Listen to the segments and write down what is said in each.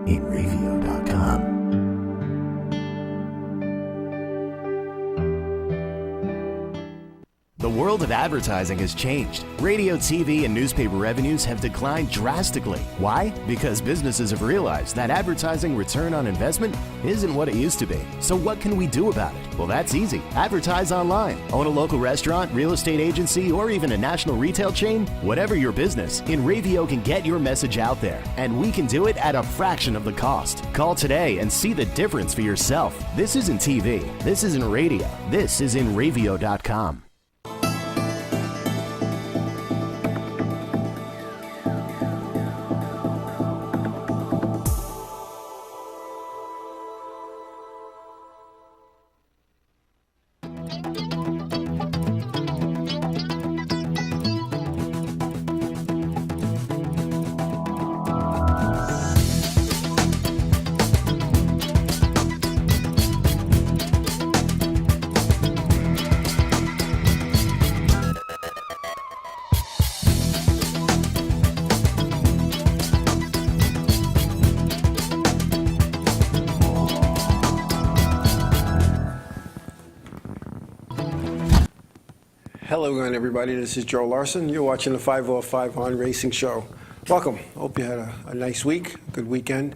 8radio.com. The world of advertising has changed. Radio, TV, and newspaper revenues have declined drastically. Why? Because businesses have realized that advertising return on investment isn't what it used to be. So what can we do about it? Well, that's easy. Advertise online. Own a local restaurant, real estate agency, or even a national retail chain? Whatever your business, InRavio can get your message out there. And we can do it at a fraction of the cost. Call today and see the difference for yourself. This isn't TV. This isn't radio. This is InRavio.com. Hello again, everybody. This is Joe Larson. You're watching the 505 on Racing Show. Welcome. Hope you had a nice week, a good weekend.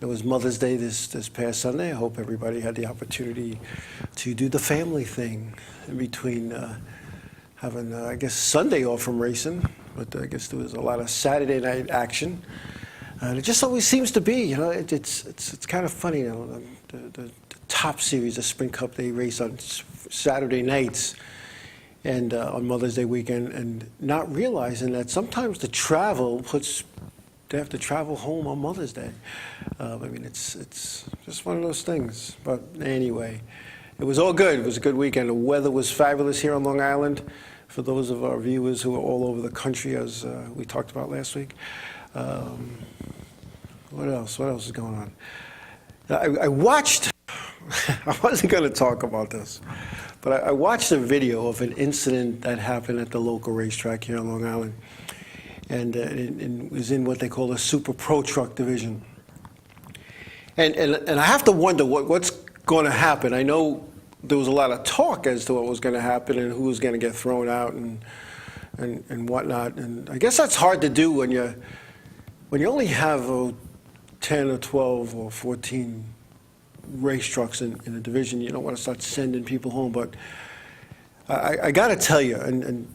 It was Mother's Day this past Sunday. I hope everybody had the opportunity to do the family thing in between having, I guess, Sunday off from racing. But I guess there was a lot of Saturday night action. And it just always seems to be, you know, it's kind of funny, you know, the top series, the Sprint Cup, they race on Saturday nights and on Mother's Day weekend, and not realizing that sometimes the travel they have to travel home on Mother's Day. I mean, it's just one of those things. But anyway, it was all good. It was a good weekend. The weather was fabulous here on Long Island for those of our viewers who are all over the country, as we talked about last week. What else? What else is going on? I watched, I wasn't going to talk about this, but I watched a video of an incident that happened at the local racetrack here on Long Island. And it was in what they call a Super Pro Truck division. And I have to wonder what's going to happen. I know there was a lot of talk as to what was going to happen and who was going to get thrown out and whatnot. And I guess that's hard to do when you only have 10 or 12 or 14 race trucks in a division. You don't want to start sending people home. But I got to tell you, and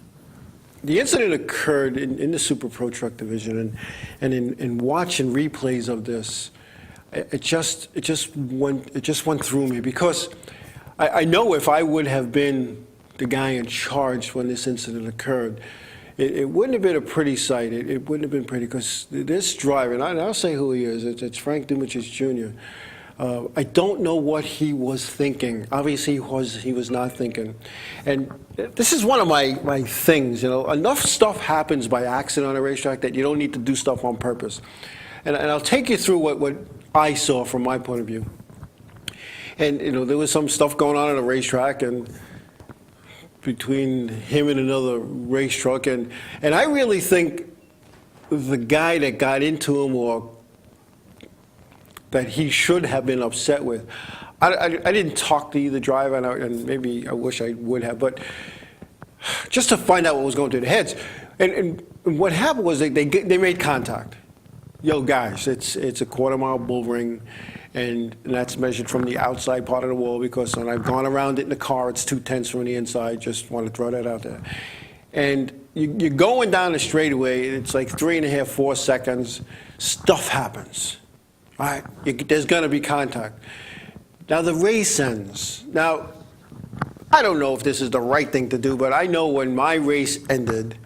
the incident occurred in the Super Pro Truck division, and in watching replays of this, it just went through me, because I know if I would have been the guy in charge when this incident occurred, it wouldn't have been a pretty sight. It wouldn't have been pretty, because this driver, and I'll say who he is. It's Frank Dumichis Jr. I don't know what he was thinking. Obviously, he was not thinking. And this is one of my things, you know. Enough stuff happens by accident on a racetrack that you don't need to do stuff on purpose. And I'll take you through what I saw from my point of view. And, you know, there was some stuff going on a racetrack, and between him and another race truck. And I really think the guy that got into him, or that he should have been upset with. I didn't talk to either driver, and maybe I wish I would have, but just to find out what was going through their heads. And what happened was they made contact. Yo, guys, it's a quarter-mile bull ring, and that's measured from the outside part of the wall, because when I've gone around it in the car, it's 2/10 from the inside. Just want to throw that out there. And you're going down the straightaway, and it's like 3.5, 4 seconds. Stuff happens. All right, there's going to be contact. Now the race ends. Now, I don't know if this is the right thing to do, but I know when my race ended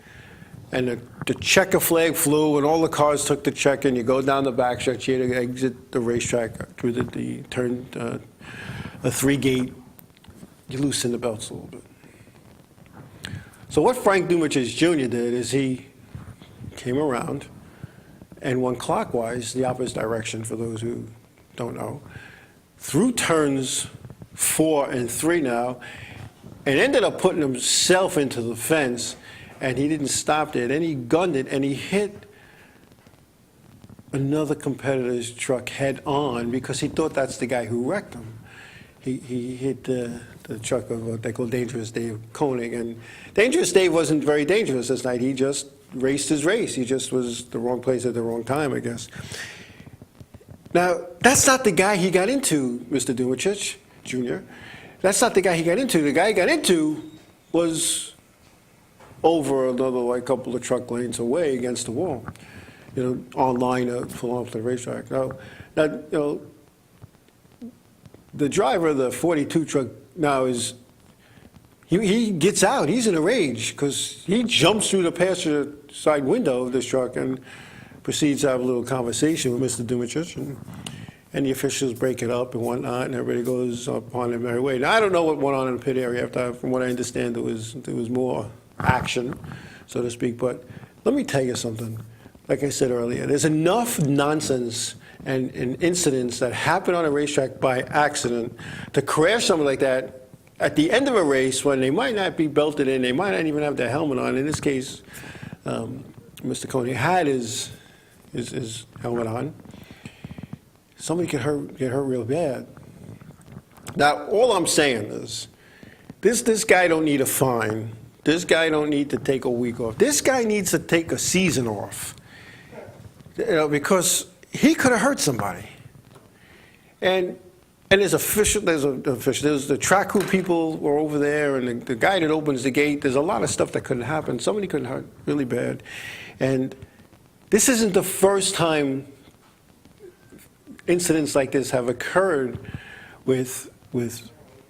and the checker flag flew and all the cars took the check, and you go down the back stretch here to exit the racetrack through the turn, a 3-gate, you loosen the belts a little bit. So what Frank Dumichis Jr. did is he came around and went clockwise, the opposite direction for those who don't know, through turns 4 and 3 now, and ended up putting himself into the fence, and he didn't stop there. Then he gunned it, and he hit another competitor's truck head on because he thought that's the guy who wrecked him. He hit the truck of what they call Dangerous Dave Koenig. And Dangerous Dave wasn't very dangerous this night. He just raced his race. He just was the wrong place at the wrong time, I guess. Now, that's not the guy he got into, Mr. Dumachich Jr. That's not the guy he got into. The guy he got into was over another like couple of truck lanes away against the wall, online pulling up the racetrack. Now, the driver of the 42 truck now is, he gets out. He's in a rage because he jumps through the passenger side window of this truck and proceeds to have a little conversation with Mr. Dumachich, and the officials break it up and whatnot, and everybody goes upon their merry way. Now, I don't know what went on in the pit area after. From what I understand, there was more action, so to speak. But let me tell you something. Like I said earlier, there's enough nonsense and incidents that happen on a racetrack by accident to crash something like that at the end of a race when they might not be belted in, they might not even have their helmet on. In this case, Mr. Koenig had his helmet on. Somebody get hurt real bad. Now, all I'm saying is, this guy don't need a fine. This guy don't need to take a week off. This guy needs to take a season off, because he could have hurt somebody. And there's the track crew people were over there, and the guy that opens the gate. There's a lot of stuff that couldn't happen. Somebody could hurt really bad, and this isn't the first time incidents like this have occurred with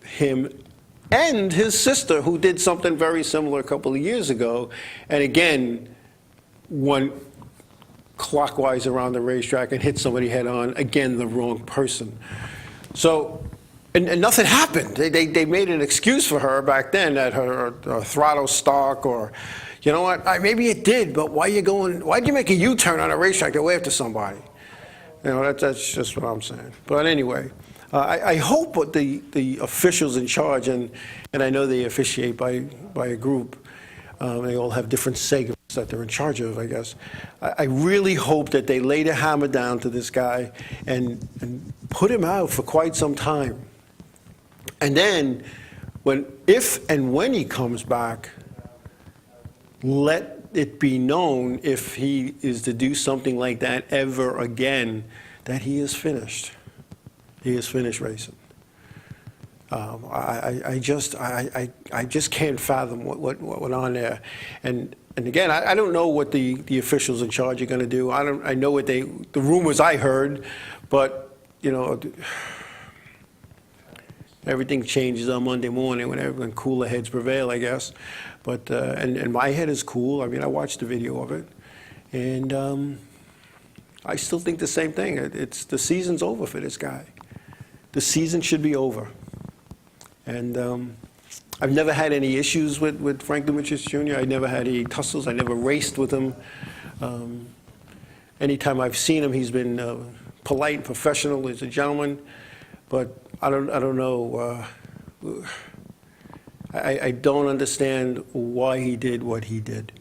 him and his sister, who did something very similar a couple of years ago, and again went clockwise around the racetrack and hit somebody head on, again the wrong person. So, and nothing happened. They made an excuse for her back then that her throttle stuck, or, you know what, maybe it did, but why'd you make a U-turn on a racetrack to wave to somebody? That's just what I'm saying. But anyway, I hope what the officials in charge, and I know they officiate by a group, they all have different segments that they're in charge of, I guess. I really hope that they lay the hammer down to this guy and put him out for quite some time. And then, if and when he comes back, let it be known, if he is to do something like that ever again, that he is finished. He is finished racing. I just can't fathom what went on there. And again, I don't know what the officials in charge are going to do. I know what the rumors I heard, but everything changes on Monday morning when cooler heads prevail, I guess. But and my head is cool. I mean, I watched the video of it, and I still think the same thing. The season's over for this guy. The season should be over. And I've never had any issues with Frank Dumachich Jr. I never had any tussles. I never raced with him. Anytime I've seen him, he's been polite and professional. He's a gentleman. But I don't know. I don't understand why he did what he did.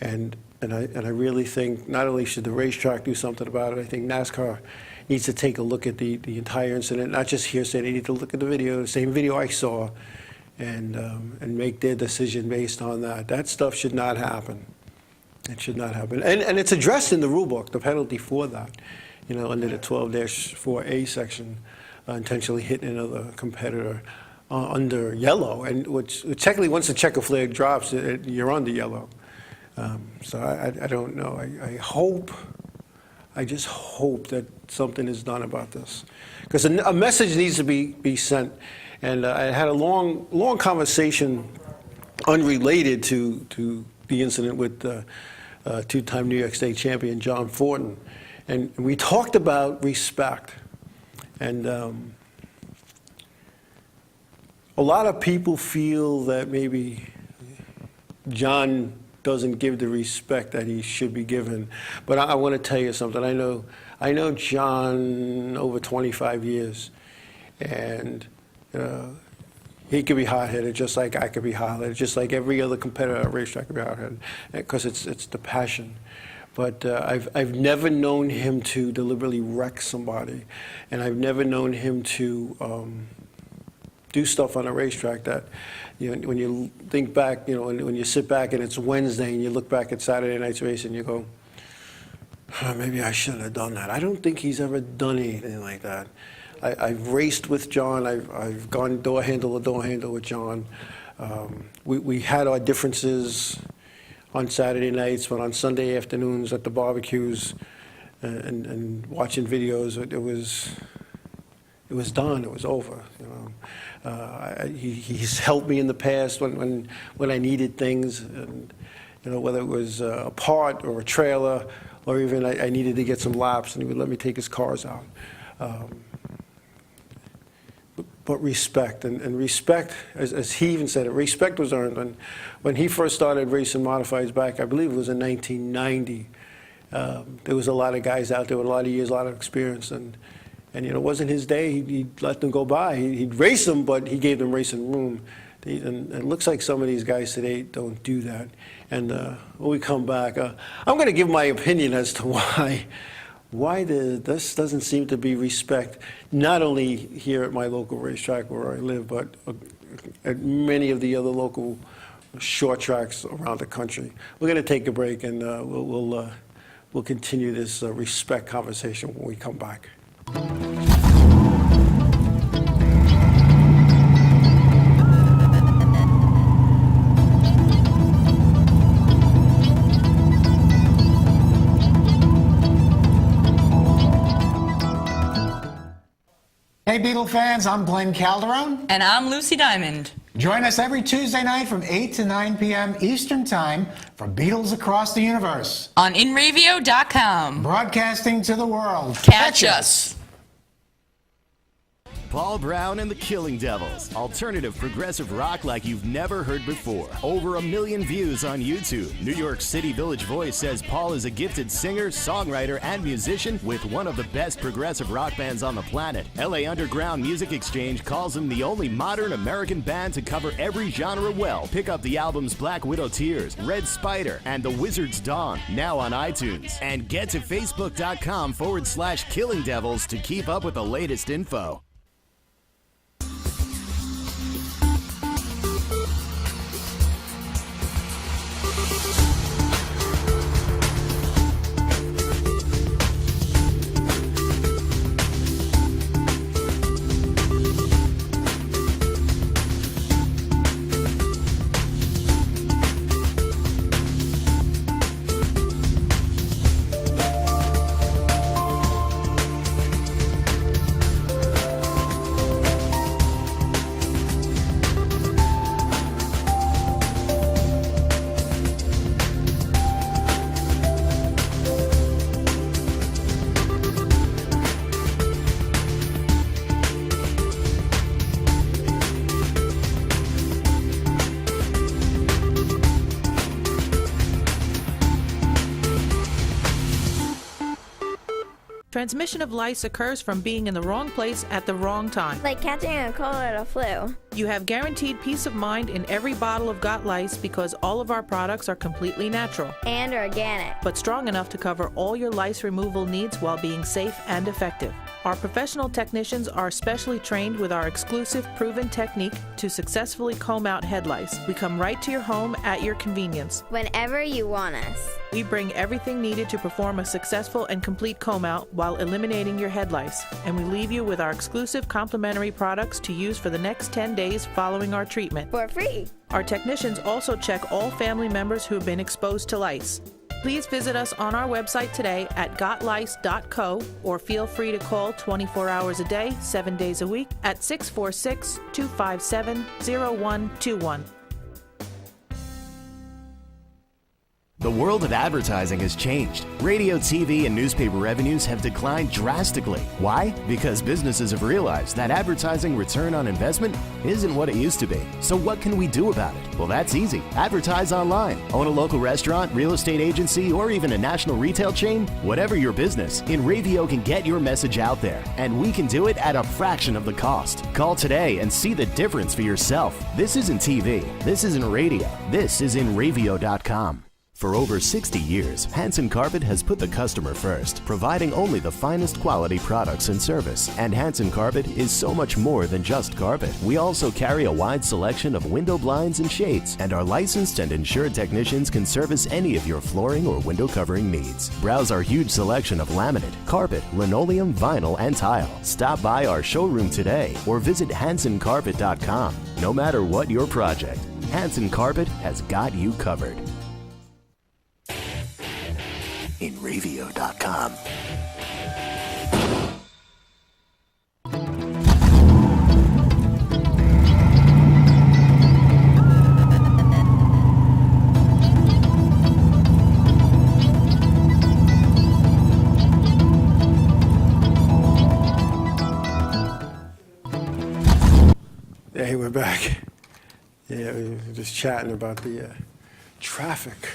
And I really think not only should the racetrack do something about it, I think NASCAR needs to take a look at the entire incident, not just hearsay. They need to look at the video, the same video I saw, and make their decision based on that. That stuff should not happen. It should not happen. And it's addressed in the rule book, the penalty for that, under the 12-4A section, intentionally hitting another competitor under yellow, and which technically once the checker flag drops, you're under yellow. So I don't know. I just hope that something is done about this, because a message needs to be sent. And I had a long conversation unrelated to the incident with two-time New York State champion John Fortin, and we talked about respect. And a lot of people feel that maybe John doesn't give the respect that he should be given. But I want to tell you something. I know John over 25 years, and he could be hot-headed just like I could be hot-headed, just like every other competitor at a racetrack could be hot-headed, because it's the passion. But I've never known him to deliberately wreck somebody, and I've never known him to do stuff on a racetrack that, when you think back, when you sit back and it's Wednesday and you look back at Saturday night's race and you go, maybe I shouldn't have done that. I don't think he's ever done anything like that. I've raced with John. I've gone door handle to door handle with John. We had our differences on Saturday nights, but on Sunday afternoons at the barbecues and watching videos, it was done. It was over. He's helped me in the past when I needed things, and whether it was a part or a trailer, or even I needed to get some laps, and he would let me take his cars out. But respect, and respect, as he even said it, respect was earned. When he first started racing modifieds back, I believe it was in 1990, there was a lot of guys out there with a lot of years, a lot of experience, and it wasn't his day. He'd let them go by. He'd race them, but he gave them racing room. And it looks like some of these guys today don't do that. And when we come back, I'm going to give my opinion as to why this doesn't seem to be respect, not only here at my local racetrack where I live, but at many of the other local short tracks around the country. We're going to take a break, and we'll continue this respect conversation when we come back. Hey Beatle fans, I'm Glenn Calderon. And I'm Lucy Diamond. Join us every Tuesday night from 8 to 9 p.m. Eastern Time for Beatles Across the Universe. On InRavio.com. Broadcasting to the world. Catch us. Paul Brown and the Killing Devils. Alternative progressive rock like you've never heard before. Over 1 million views on YouTube. New York City Village Voice says Paul is a gifted singer, songwriter, and musician with one of the best progressive rock bands on the planet. LA Underground Music Exchange calls him the only modern American band to cover every genre well. Pick up the albums Black Widow Tears, Red Spider, and The Wizard's Dawn, now on iTunes. And get to Facebook.com/Killing Devils to keep up with the latest info. Transmission of lice occurs from being in the wrong place at the wrong time. Like catching a cold or a flu. You have guaranteed peace of mind in every bottle of Got Lice because all of our products are completely natural And organic. but strong enough to cover all your lice removal needs while being safe and effective. Our professional technicians are specially trained with our exclusive proven technique to successfully comb out head lice. We come right to your home at your convenience. Whenever you want us. We bring everything needed to perform a successful and complete comb out while eliminating your head lice. And we leave you with our exclusive complimentary products to use for the next 10 days following our treatment. For free. Our technicians also check all family members who have been exposed to lice. Please visit us on our website today at gotlice.co or feel free to call 24 hours a day, 7 days a week at 646-257-0121. The world of advertising has changed. Radio, TV, and newspaper revenues have declined drastically. Why? Because businesses have realized that advertising return on investment isn't what it used to be. So what can we do about it? Well, that's easy. Advertise online. Own a local restaurant, real estate agency, or even a national retail chain? Whatever your business, InRavio can get your message out there, and we can do it at a fraction of the cost. Call today and see the difference for yourself. This isn't TV. This isn't radio. This is InRavio.com. For over 60 years, Hanson Carpet has put the customer first, providing only the finest quality products and service. And Hanson Carpet is so much more than just carpet. We also carry a wide selection of window blinds and shades, and our licensed and insured technicians can service any of your flooring or window covering needs. Browse our huge selection of laminate, carpet, linoleum, vinyl, and tile. Stop by our showroom today or visit hansoncarpet.com. No matter what your project, Hanson Carpet has got you covered. In Ravio.com. Hey, we're back. Yeah, we were just chatting about the traffic.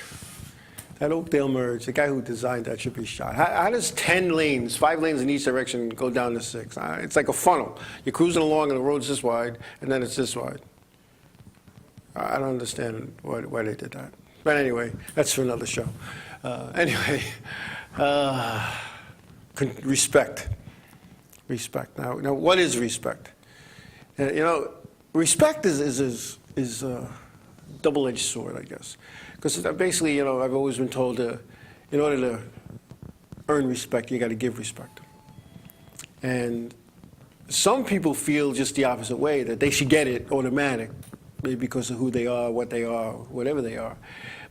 That Oakdale merge, the guy who designed that should be shot. How does 10 lanes, 5 lanes in each direction, go down to 6? It's like a funnel. You're cruising along and the road's this wide, and then it's this wide. I don't understand why they did that. But anyway, that's for another show. Respect. Respect. Now, what is respect? Respect is a double-edged sword, I guess. Because basically, I've always been told in order to earn respect, you got to give respect. And some people feel just the opposite way, that they should get it automatic, maybe because of who they are, what they are, whatever they are.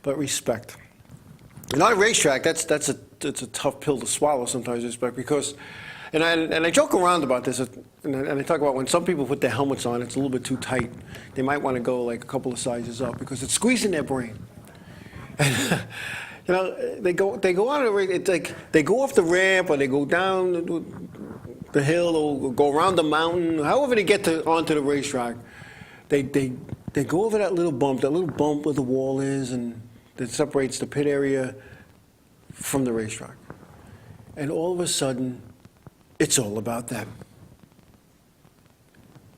But respect. And on a racetrack, that's a tough pill to swallow sometimes, respect, because, and I joke around about this, and I talk about when some people put their helmets on, it's a little bit too tight. They might want to go like a couple of sizes up because it's squeezing their brain. And, they go on a race. It's like they go off the ramp or they go down the hill or go around the mountain. However they get onto the racetrack, they go over that little bump where the wall is, and that separates the pit area from the racetrack. And all of a sudden, it's all about them.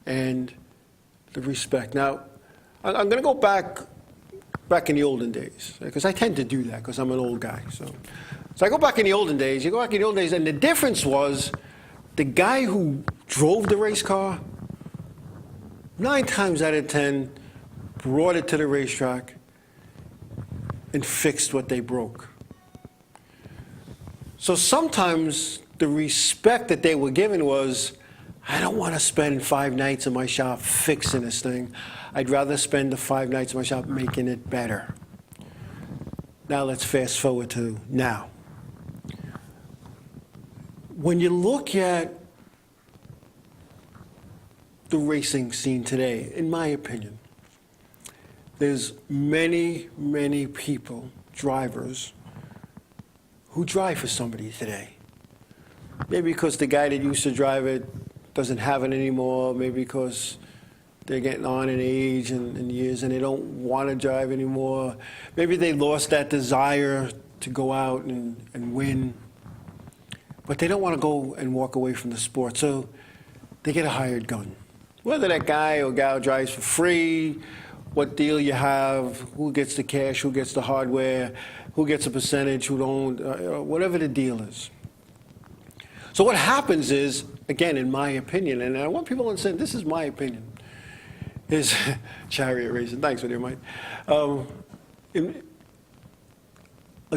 And the respect. Now, I'm going to go back in the olden days, because I tend to do that because I'm an old guy. So I go back in the olden days. You go back in the olden days, and the difference was the guy who drove the race car, 9 times out of 10, brought it to the racetrack and fixed what they broke. So sometimes the respect that they were given was, I don't want to spend 5 nights in my shop fixing this thing. I'd rather spend the 5 nights in my shop making it better. Now let's fast forward to now. When you look at the racing scene today, in my opinion, there's many, many people, drivers, who drive for somebody today. Maybe because the guy that used to drive it doesn't have it anymore, maybe because they're getting on in age and years and they don't want to drive anymore. Maybe they lost that desire to go out and win, but they don't want to go and walk away from the sport, so they get a hired gun. Whether that guy or gal drives for free, what deal you have, who gets the cash, who gets the hardware, who gets a percentage, who don't, whatever the deal is. So what happens is, again, in my opinion, and I want people to say, this is my opinion, is chariot racing. Thanks for your mic. A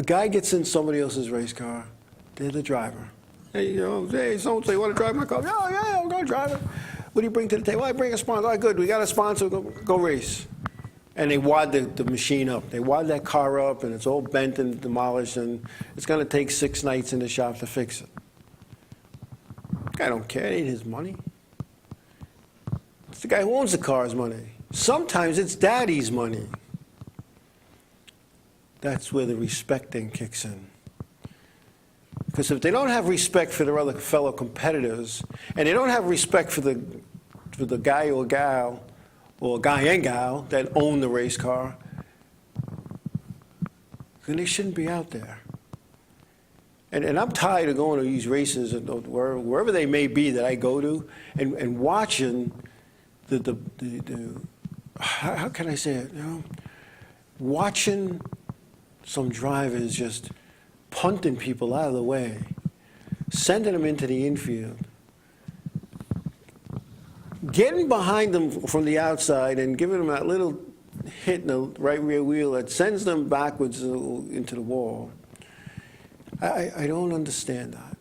guy gets in somebody else's race car. They're the driver. Hey, hey, someone say, you want to drive my car? Oh, yeah, I'm going to drive it. What do you bring to the table? I bring a sponsor. All right, good. We got a sponsor. Go race. And they wad the machine up. They wad that car up, and it's all bent and demolished, and it's going to take 6 nights in the shop to fix it. I don't care. It ain't his money. It's the guy who owns the car's money. Sometimes it's daddy's money. That's where the respect thing kicks in. Because if they don't have respect for their other fellow competitors, and they don't have respect for the guy or gal, or guy and gal that own the race car, then they shouldn't be out there. And I'm tired of going to these races, wherever they may be that I go to, and watching how can I say it? Watching some drivers just punting people out of the way, sending them into the infield, getting behind them from the outside and giving them that little hit in the right rear wheel that sends them backwards into the wall. I don't understand that.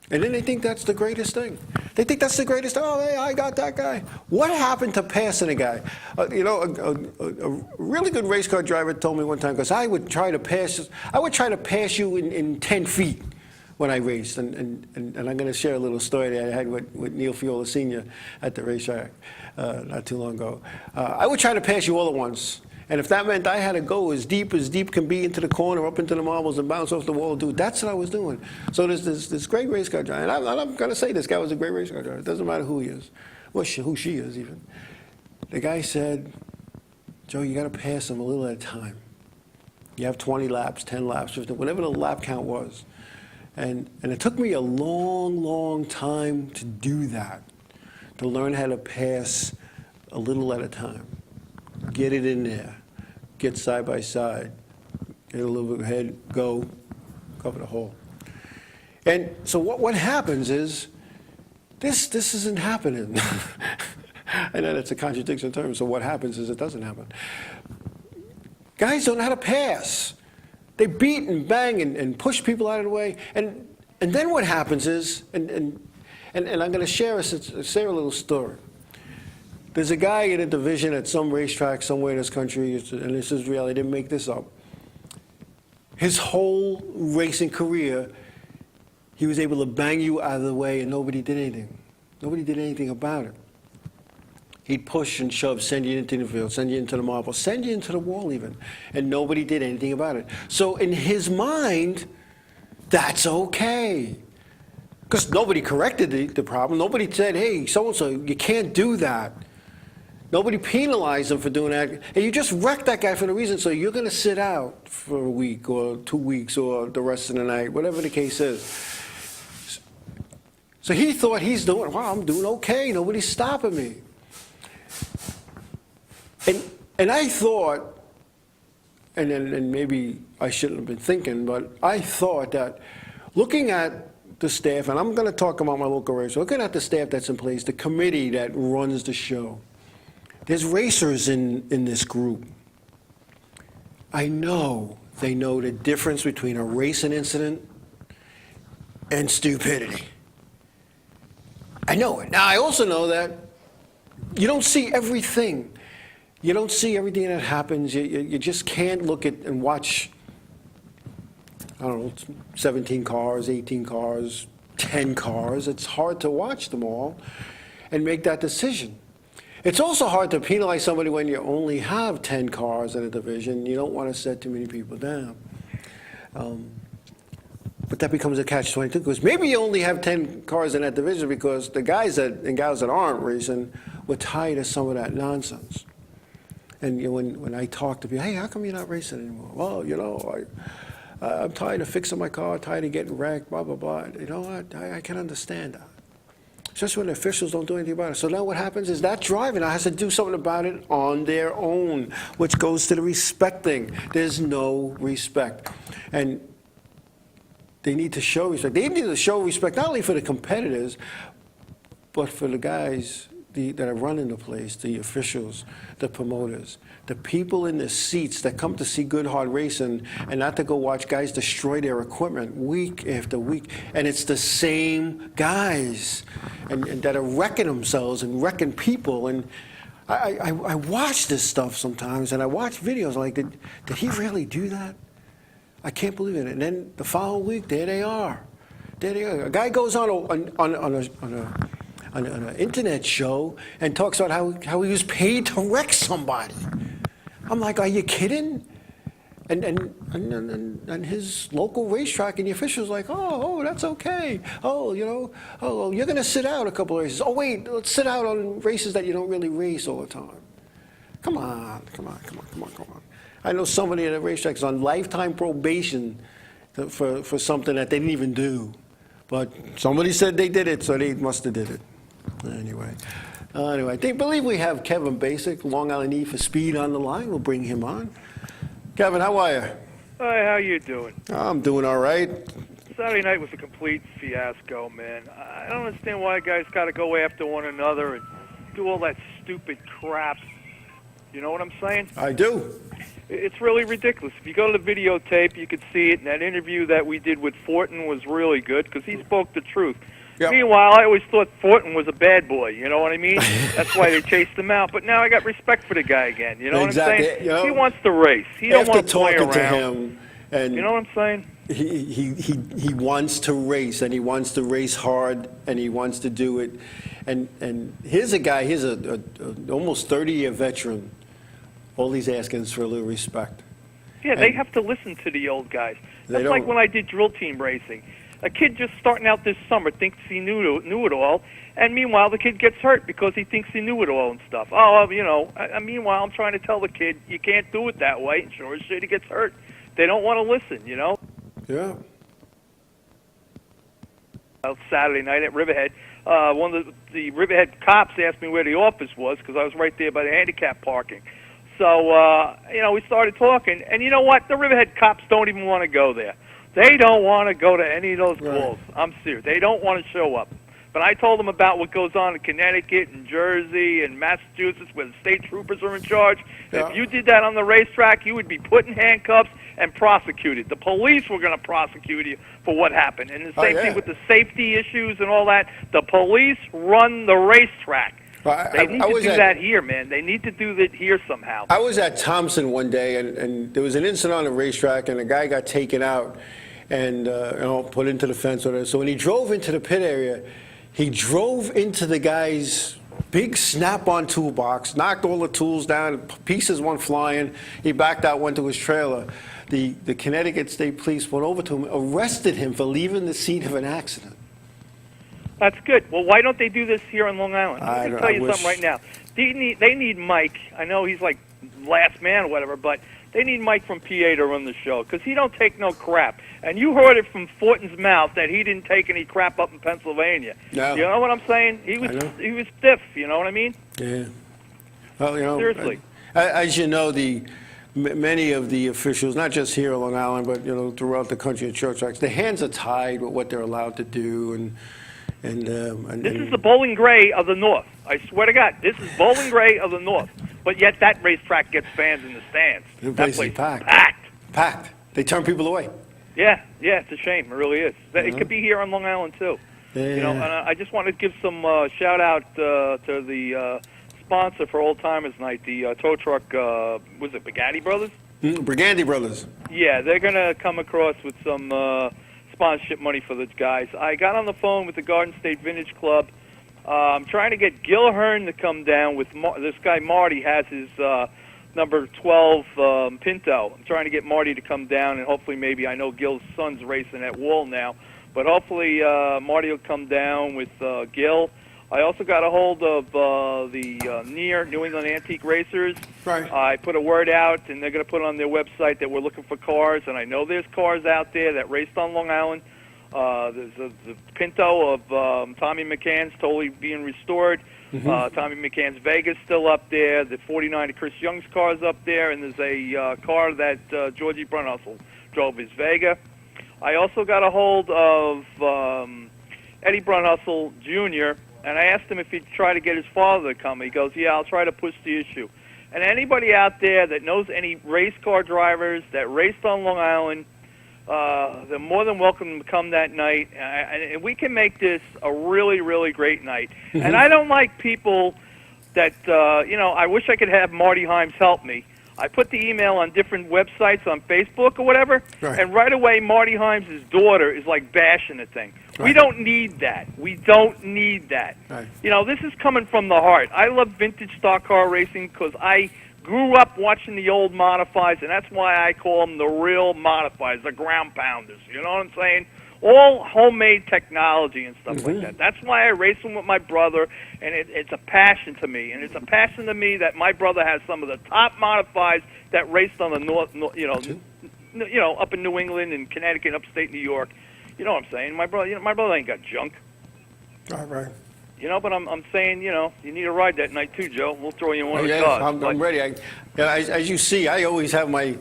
And then they think that's the greatest thing. They think that's the greatest. Oh, hey, I got that guy. What happened to passing a guy? A really good race car driver told me one time, because I would try to pass you in 10 feet when I raced. And I'm going to share a little story that I had with Neil Fiola Sr. at the racetrack not too long ago. I would try to pass you all at once. And if that meant I had to go as deep can be into the corner, up into the marbles, and bounce off the wall, dude, that's what I was doing. So there's this great race car driver, and I'm going to say this guy was a great race car driver. It doesn't matter who he is, or who she is even. The guy said, Joe, you got to pass him a little at a time. You have 20 laps, 10 laps, 15, whatever the lap count was. And it took me a long, long time to do that, to learn how to pass a little at a time. Get it in there, get side by side, get a little bit ahead, go, cover the hole. And so what happens is, this isn't happening. I know that's a contradiction in terms, so what happens is it doesn't happen. Guys don't know how to pass. They beat and bang and push people out of the way. And then what happens is, and I'm going to share a little story. There's a guy in a division at some racetrack somewhere in this country, and this is real, I didn't make this up. His whole racing career, he was able to bang you out of the way and nobody did anything. Nobody did anything about it. He'd push and shove, send you into the field, send you into the marble, send you into the wall even, and nobody did anything about it. So in his mind, that's okay. Because nobody corrected the problem. Nobody said, hey, so-and-so, you can't do that. Nobody penalized him for doing that. And you just wrecked that guy for no reason, so you're going to sit out for a week or 2 weeks or the rest of the night, whatever the case is. So he thought he's doing, wow, I'm doing okay. Nobody's stopping me. And I thought, and maybe I shouldn't have been thinking, but I thought that looking at the staff, and I'm going to talk about my local race, looking at the staff that's in place, the committee that runs the show, there's racers in this group. I know they know the difference between a racing incident and stupidity. I know it. Now, I also know that you don't see everything. You don't see everything that happens. You just can't look at and watch, I don't know, 17 cars, 18 cars, 10 cars. It's hard to watch them all and make that decision. It's also hard to penalize somebody when you only have 10 cars in a division. You don't want to set too many people down. But that becomes a catch-22, because maybe you only have 10 cars in that division because the guys and gals that aren't racing were tired of some of that nonsense. And you know, when I talk to people, hey, how come you're not racing anymore? Well, you know, I'm tired of fixing my car, tired of getting wrecked, blah, blah, blah. You know what? I can understand that. Especially when the officials don't do anything about it. So now what happens is that driver now has to do something about it on their own, which goes to the respect thing. There's no respect. And they need to show respect. They need to show respect not only for the competitors, but for the guys that are running the place, the officials, the promoters, the people in the seats that come to see good, hard racing and not to go watch guys destroy their equipment week after week. And it's the same guys and that are wrecking themselves and wrecking people. And I watch this stuff sometimes, and I watch videos like, did he really do that? I can't believe it. And then the following week, there they are. There they are. A guy goes on an internet show and talks about how he was paid to wreck somebody. I'm like, are you kidding? And his local racetrack and the official's like, oh, that's okay. Oh, you know, oh, you're going to sit out a couple of races. Oh, wait, let's sit out on races that you don't really race all the time. Come on. I know somebody at a racetrack is on lifetime probation for something that they didn't even do. But somebody said they did it, so they must have did it. Anyway, I believe we have Kevin Basic, Long Island E for Speed on the line. We'll bring him on. Kevin, how are you? Hi, how you doing? I'm doing all right. Saturday night was a complete fiasco, man. I don't understand why guys got to go after one another and do all that stupid crap. You know what I'm saying? I do. It's really ridiculous. If you go to the videotape, you could see it. And that interview that we did with Fortin was really good because he spoke the truth. Yep. Meanwhile, I always thought Fortin was a bad boy. You know what I mean? That's why they chased him out. But now I got respect for the guy again. You know Exactly. what I'm saying? You know, he wants to race. He don't After want to play talking to around. him, and You know what I'm saying? he wants to race, and he wants to race hard, and he wants to do it. And here's a guy. Here's a almost 30-year veteran. All he's asking is for a little respect. Yeah, they And- have to listen to the old guys. They That's like don't. when I did drill team racing. A kid just starting out this summer thinks he knew it all, and meanwhile the kid gets hurt because he thinks he knew it all and stuff. Oh, you know. Meanwhile, I'm trying to tell the kid you can't do it that way. And sure as shit, he gets hurt. They don't want to listen, you know. Yeah. Saturday night at Riverhead, one of the Riverhead cops asked me where the office was because I was right there by the handicap parking. So, you know, we started talking, and you know what? The Riverhead cops don't even want to go there. They don't want to go to any of those calls. I'm serious. They don't want to show up. But I told them about what goes on in Connecticut and Jersey and Massachusetts where the state troopers are in charge. Yeah. If you did that on the racetrack, you would be put in handcuffs and prosecuted. The police were going to prosecute you for what happened. And the same yeah. thing with the safety issues and all that. The police run the racetrack. Well, They need to was do at- that here, man. They need to do that here somehow. I was at Thompson one day, and there was an incident on the racetrack, and a guy got taken out and put into the fence. Or whatever. So when he drove into the pit area, he drove into the guy's big Snap-on toolbox, knocked all the tools down, pieces went flying. He backed out, went to his trailer. The Connecticut State Police went over to him, arrested him for leaving the scene of an accident. That's good. Well, why don't they do this here on Long Island? I Let me don't- tell I you wish- something right now. They need Mike. I know he's like last man or whatever, but they need Mike from PA to run the show because he don't take no crap. And you heard it from Fortin's mouth that he didn't take any crap up in Pennsylvania. No. You know what I'm saying? He I know. was stiff. You know what I mean? Yeah. Well, you know, Seriously. as you know, many of the officials, not just here on Long Island, but throughout the country at church tracks, their hands are tied with what they're allowed to do, and This is the Bowling Gray of the North. I swear to God, this is Bowling Gray of the North. But yet that racetrack gets fans in the stands. The That place is place is packed. packed. packed. They turn people away. Yeah, it's a shame. It really is. It could be here on Long Island too. You know, and I just want to give some shout out to the sponsor for Old Timers Night, the tow truck. Was it Bugatti Brothers? Briganti Brothers. Yeah, they're gonna come across with some sponsorship money for the guys. I got on the phone with the Garden State Vintage Club. I'm trying to get Gil Hearn to come down with this guy Marty has his number 12 Pinto. I'm trying to get Marty to come down, and hopefully maybe, I know Gil's son's racing at Wall now, but hopefully Marty will come down with Gil. I also got a hold of the near New England Antique Racers. Right. I put a word out, and they're going to put on their website that we're looking for cars, and I know there's cars out there that raced on Long Island. There's the Pinto of Tommy McCann's totally being restored. Tommy McCann's Vega's still up there. The 49 of Chris Young's car's up there, and there's a car that Georgie Brunhustle drove his Vega. I also got a hold of Eddie Brunhustle Jr., and I asked him if he'd try to get his father to come. He goes, yeah, I'll try to push the issue. And anybody out there that knows any race car drivers that raced on Long Island, they're more than welcome to come that night. And we can make this a really, really great night. And I don't like people that, I wish I could have Marty Himes help me. I put the email on different websites on Facebook or whatever, Right. and right away Marty Himes' daughter is like bashing the thing. We Right. don't need that. We don't need that. Right. This is coming from the heart. I love vintage stock car racing because I grew up watching the old modifieds, and that's why I call them the real modifieds, the ground pounders. You know what I'm saying? All homemade technology and stuff like that. That's why I race them with my brother, and it's a passion to me. And it's a passion to me that my brother has some of the top modifieds that raced on the north, up in New England and Connecticut, upstate New York. You know what I'm saying? My brother ain't got junk. All right. But I'm saying, you need a ride that night too, Joe. We'll throw you in one of the Yeah, cars. I'm ready. As you see, I always have my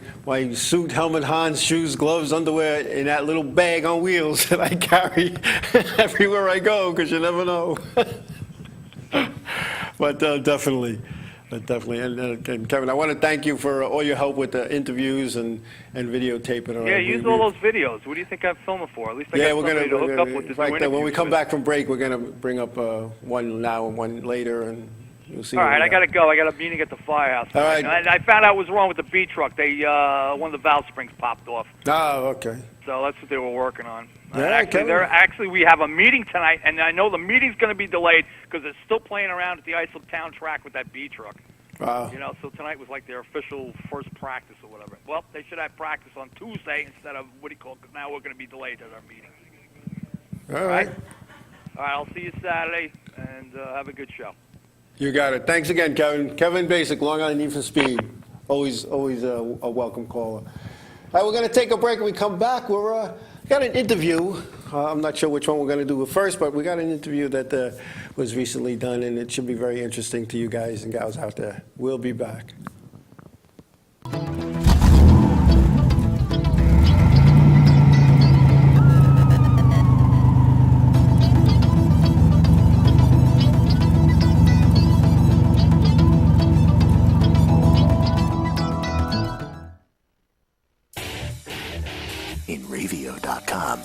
suit, helmet, Hans, shoes, gloves, underwear in that little bag on wheels that I carry everywhere I go, because you never know. But definitely. And Kevin, I want to thank you for all your help with the interviews and videotaping. Yeah, use all those videos. What do you think I'm filming for? At least I got somebody to hook up with to do interviews when we come with. back from break, we're going to bring up one now and one later, and you'll see. All right, I got to go. I got a meeting at the firehouse. All right. I found out what was wrong with the B truck. One of the valve springs popped off. Oh, okay. So that's what they were working on. Yeah, Actually, we have a meeting tonight, and I know the meeting's going to be delayed because it's still playing around at the Islip Town track with that B truck. Wow. So tonight was like their official first practice or whatever. Well, they should have practice on Tuesday instead of because now we're going to be delayed at our meeting. All right. All right, I'll see you Saturday, and have a good show. You got it. Thanks again, Kevin. Kevin Basic, Long Island Need for Speed. Always a welcome caller. All right, we're going to take a break. When we come back, we got an interview. I'm not sure which one we're going to do first, but we got an interview that was recently done, and it should be very interesting to you guys and gals out there. We'll be back. InRavio.com.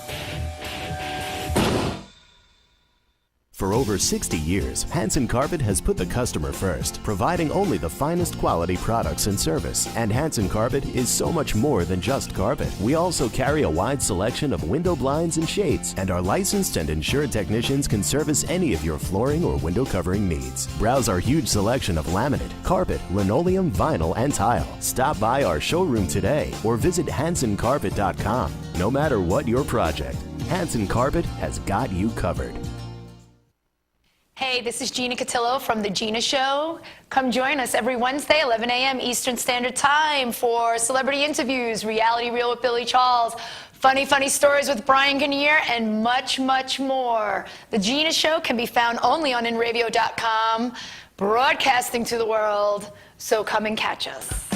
For over 60 years, Hanson Carpet has put the customer first, providing only the finest quality products and service. And Hanson Carpet is so much more than just carpet. We also carry a wide selection of window blinds and shades, and our licensed and insured technicians can service any of your flooring or window covering needs. Browse our huge selection of laminate, carpet, linoleum, vinyl, and tile. Stop by our showroom today or visit HansonCarpet.com. No matter what your project, Hanson Carpet has got you covered. Hey, this is Gina Cotillo from The Gina Show. Come join us every Wednesday, 11 a.m. Eastern Standard Time for celebrity interviews, Reality Reel with Billy Charles, funny stories with Brian Kinnear, and much, much more. The Gina Show can be found only on InRavio.com, broadcasting to the world, so come and catch us.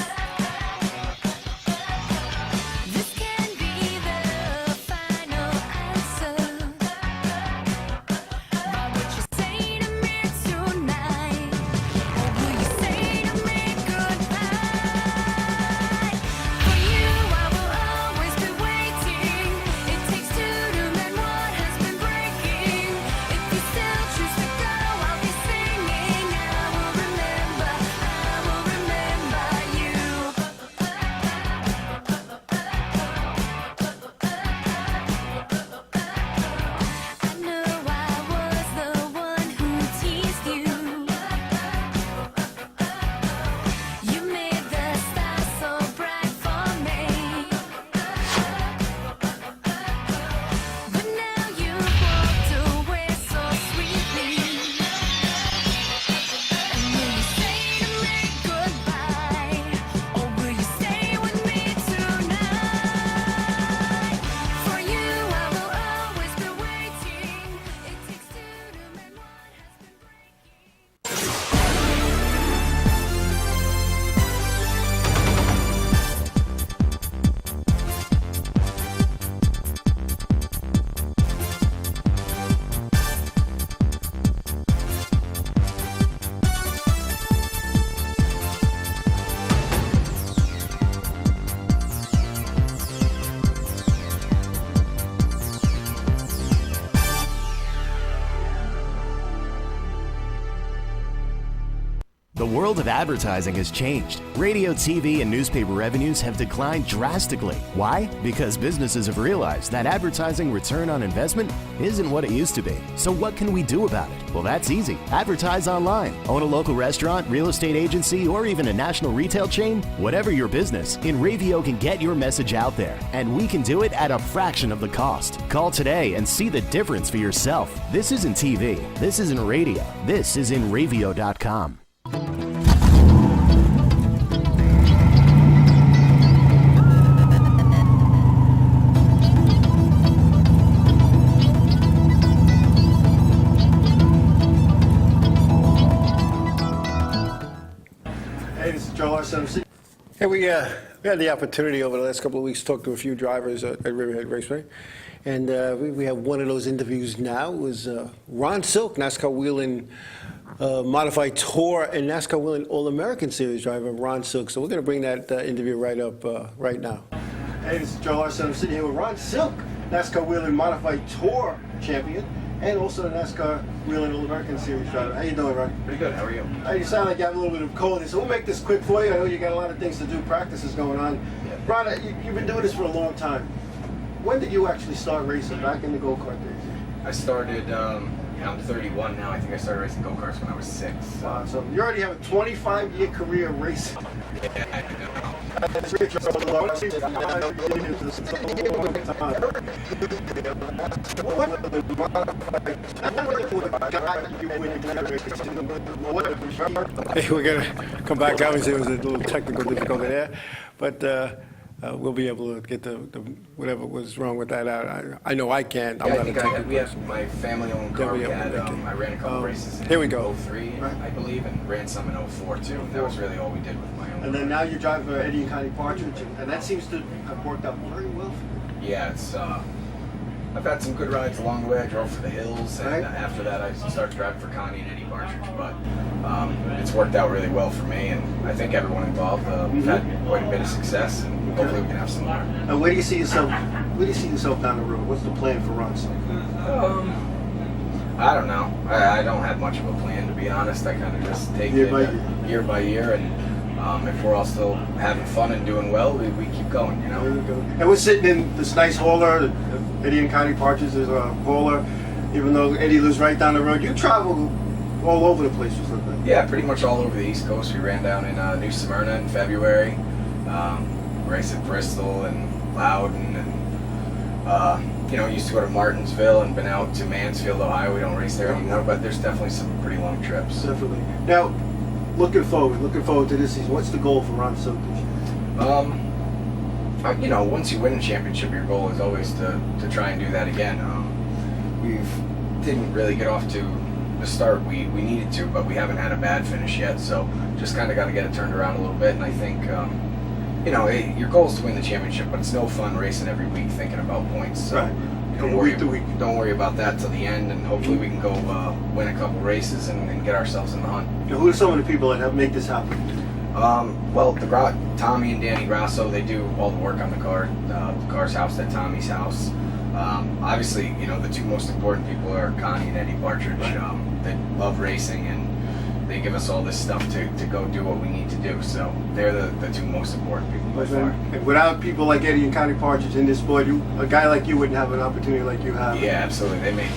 The world of advertising has changed. Radio, TV, and newspaper revenues have declined drastically. Why? Because businesses have realized that advertising return on investment isn't what it used to be. So what can we do about it? Well, that's easy. Advertise online. Own a local restaurant, real estate agency, or even a national retail chain? Whatever your business, InRavio can get your message out there, and we can do it at a fraction of the cost. Call today and see the difference for yourself. This isn't TV. This isn't radio. This is InRavio.com. Joe Larson. Hey, we had the opportunity over the last couple of weeks to talk to a few drivers at Riverhead Raceway. And we have one of those interviews now. It was Ron Silk, NASCAR Whelen Modified Tour and NASCAR Whelen All-American Series driver, Ron Silk. So we're going to bring that interview right up right now. Hey, this is Joe Larson. I'm sitting here with Ron Silk, NASCAR Whelen Modified Tour champion, and also the NASCAR Whelen All-American Series driver. How you doing, Ron? Pretty good. How are you? You sound like you have a little bit of cold, so we'll make this quick for you. I know you got a lot of things to do, practices going on. Yeah. Ron, you've been doing this for a long time. When did you actually start racing, back in the go-kart days? I started, I'm 31 now. I think I started racing go-karts when I was 6. Wow, so you already have a 25-year career racing. Hey, we're going to come back. Obviously, there was a little technical difficulty there, but we'll be able to get the whatever was wrong with that out. I know I can't. I'm not a technical we have my family-owned car. I ran a couple races in here we go. 03, I believe, and ran some in 04 too. And that was really all we did with my own. And then now you drive Eddie and Connie Partridge, and that seems to have worked out very well for you. Yeah, it's. I've had some good rides along the way. I drove for the hills, and after that, I started driving for Connie and Eddie Partridge. But it's worked out really well for me, and I think everyone involved. We've had quite a bit of success, and hopefully we can have some more. And where do you see yourself? Where do you see yourself down the road? What's the plan for Ron Silk? I don't know. I don't have much of a plan, to be honest. I kind of just take it year by year, and if we're all still having fun and doing well, we keep going, you know. There you go. And we're sitting in this nice hauler. Eddie and Connie Partridge is a hauler. Even though Eddie lives right down the road, you travel all over the place or something. Yeah, pretty much all over the East Coast. We ran down in New Smyrna in February. Raced at Bristol and Loudon, and used to go to Martinsville and been out to Mansfield, Ohio. We don't race there anymore, but there's definitely some pretty long trips. Definitely. Now, looking forward to this season. What's the goal for Ron Silk this year? Once you win a championship, your goal is always to try and do that again. We didn't really get off to the start we needed to, but we haven't had a bad finish yet, so just kind of got to get it turned around a little bit, and I think your goal is to win the championship, but it's no fun racing every week thinking about points. So don't worry about that till the end, and hopefully we can go win a couple races and get ourselves in the hunt. Now, who are some of the people that have make this happen? Tommy and Danny Grasso, they do all the work on the car. The car's housed at Tommy's house. Obviously, the two most important people are Connie and Eddie Partridge. They love racing, and they give us all this stuff to go do what we need to do. So they're the two most important people by far. And without people like Eddie and Connie Partridge in this sport, a guy like you wouldn't have an opportunity like you have. Yeah, absolutely. They make,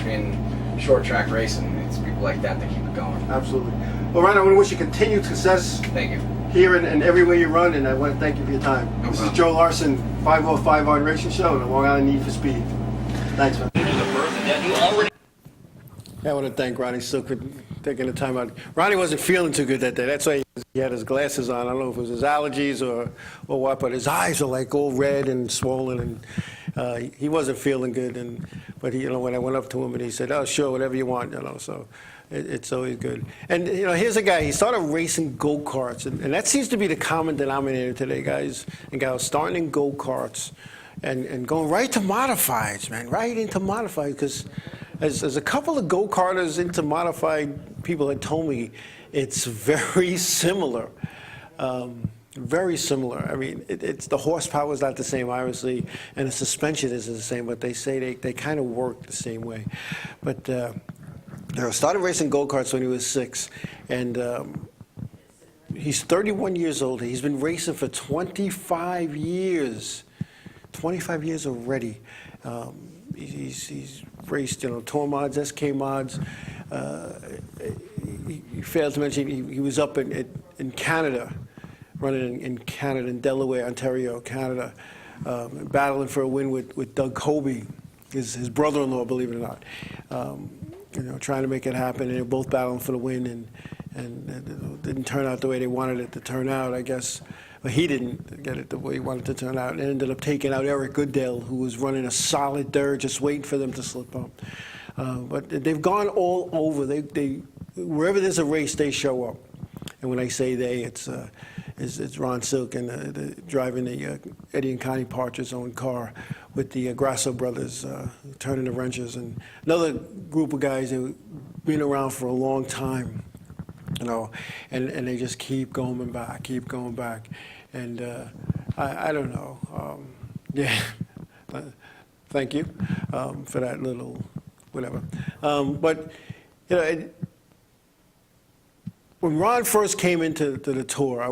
in short track racing, it's people like that keep it going. Absolutely. Well, Ryan, I want to wish you continued success. Thank you. Here and everywhere you run, and I want to thank you for your time. No This problem. is Joe Larson, 505 on Racing Show, and the Long Island Need for Speed. Thanks, man. I want to thank Ronnie Silk for taking the time out. Ronnie wasn't feeling too good that day. That's why he had his glasses on. I don't know if it was his allergies or what, but his eyes are like all red and swollen, and he wasn't feeling good. But when I went up to him and he said, "Oh, sure, whatever you want," so it's always good. And here's a guy. He started racing go-karts, and that seems to be the common denominator today, guys and gals, starting in go-karts and going right to modifieds, man, right into modifieds, because as a couple of go-karters into modified people had told me, it's very similar. Very similar. I mean, it's the horsepower is not the same, obviously, and the suspension isn't the same, but they say they kind of work the same way. But started racing go-karts when he was 6, and he's 31 years old. He's been racing for 25 years. 25 years already. He's raced, Tour mods, SK mods. He failed to mention he was up in Canada, running in Canada, in Delaware, Ontario, Canada, battling for a win with Doug Colby, his brother-in-law, believe it or not. Trying to make it happen, and they were both battling for the win, and it didn't turn out the way they wanted it to turn out, I guess. But he didn't get it the way he wanted to turn out, and ended up taking out Eric Goodale, who was running a solid third, just waiting for them to slip up. But they've gone all over. They wherever there's a race, they show up. And when I say they, it's Ron Silk and driving the Eddie and Connie Partridge's own car with the Grasso brothers turning the wrenches, and another group of guys that have been around for a long time, you know, and they just keep going back, and I don't know, yeah. Thank you for that little whatever, but you know. When Ron first came into the tour, I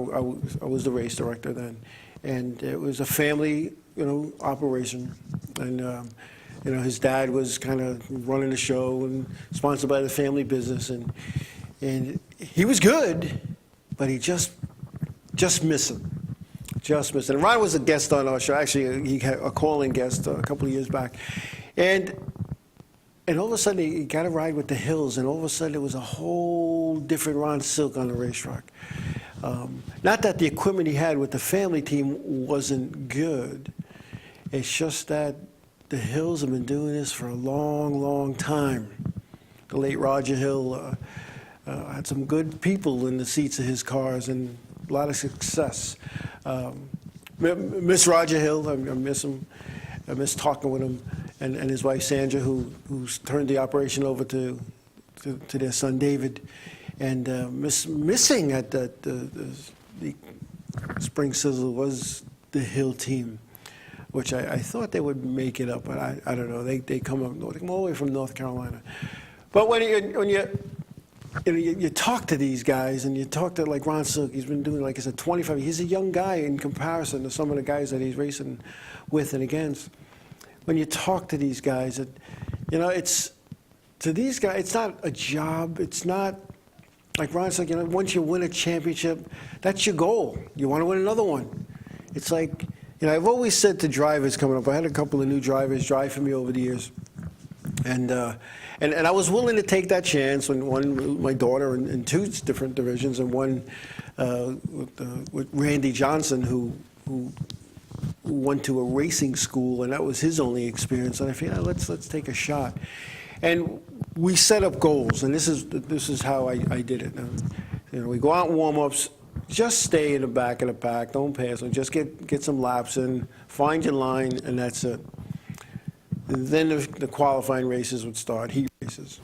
was the race director then, and it was a family, you know, operation, and you know, his dad was kind of running the show and sponsored by the family business, and he was good, but he just missing. And Ron was a guest on our show. Actually, he had a calling guest a couple of years back, and all of a sudden, he got a ride with the Hills, and all of a sudden, there was a whole different Ron Silk on the racetrack. Not that the equipment he had with the family team wasn't good. It's just that the Hills have been doing this for a long, long time. The late Roger Hill had some good people in the seats of his cars and a lot of success. Miss Roger Hill, I miss him. I miss talking with him. And his wife Sandra, who's turned the operation over to their son David, and missing at the Spring Sizzle was the Hill team, which I thought they would make it up, but I don't know. They come all the way from North Carolina. But when you talk to these guys, and you talk to like Ron Silk, he's been doing, like I said, 25. He's a young guy in comparison to some of the guys that he's racing with and against. When you talk to these guys, you know, to these guys, it's not a job. It's not, like Ron said, you know, once you win a championship, that's your goal. You want to win another one. It's like, you know, I've always said to drivers coming up, I had a couple of new drivers drive for me over the years. And I was willing to take that chance when one with my daughter in two different divisions, and one with Randy Johnson, who went to a racing school, and that was his only experience. And I figured, let's take a shot. And we set up goals, and this is how I did it. You know, we go out in warm-ups, just stay in the back of the pack, don't pass them, just get some laps in, find your line, and that's it. And then the qualifying races would start, heat races.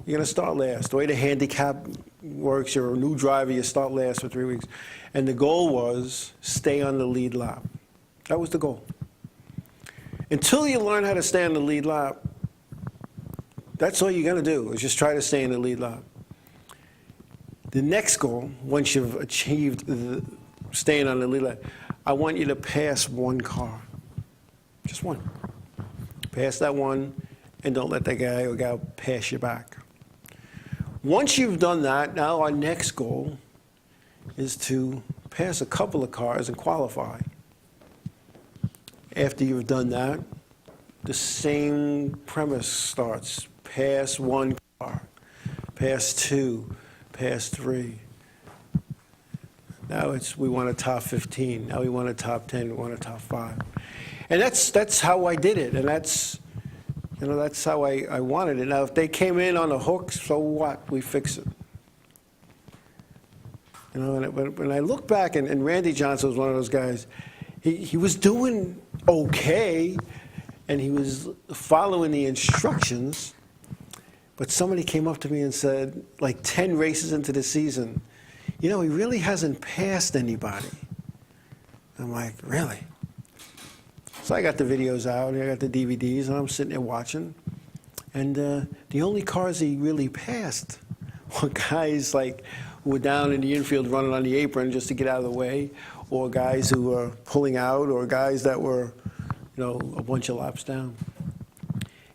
You're going to start last. The way the handicap works, you're a new driver, you start last for 3 weeks. And the goal was stay on the lead lap. That was the goal. Until you learn how to stay on the lead lap, that's all you're going to do, is just try to stay in the lead lap. The next goal, once you've achieved staying on the lead lap, I want you to pass one car. Just one. Pass that one, and don't let that guy or gal pass you back. Once you've done that, now our next goal is to pass a couple of cars and qualify. After you've done that, the same premise starts. Pass one car, pass two, pass three. Now we want a top 15. Now we want a top 10. We want a top 5. And that's how I did it. And that's how I wanted it. Now, if they came in on the hook, so what? We fix it. You know, when I look back, and Randy Johnson was one of those guys, he was doing okay, and he was following the instructions, but somebody came up to me and said, like 10 races into the season, you know, he really hasn't passed anybody. I'm like, really? So I got the videos out, and I got the DVDs, and I'm sitting there watching, and the only cars he really passed were guys like who were down in the infield running on the apron just to get out of the way, or guys who were pulling out, or guys that were, you know, a bunch of laps down.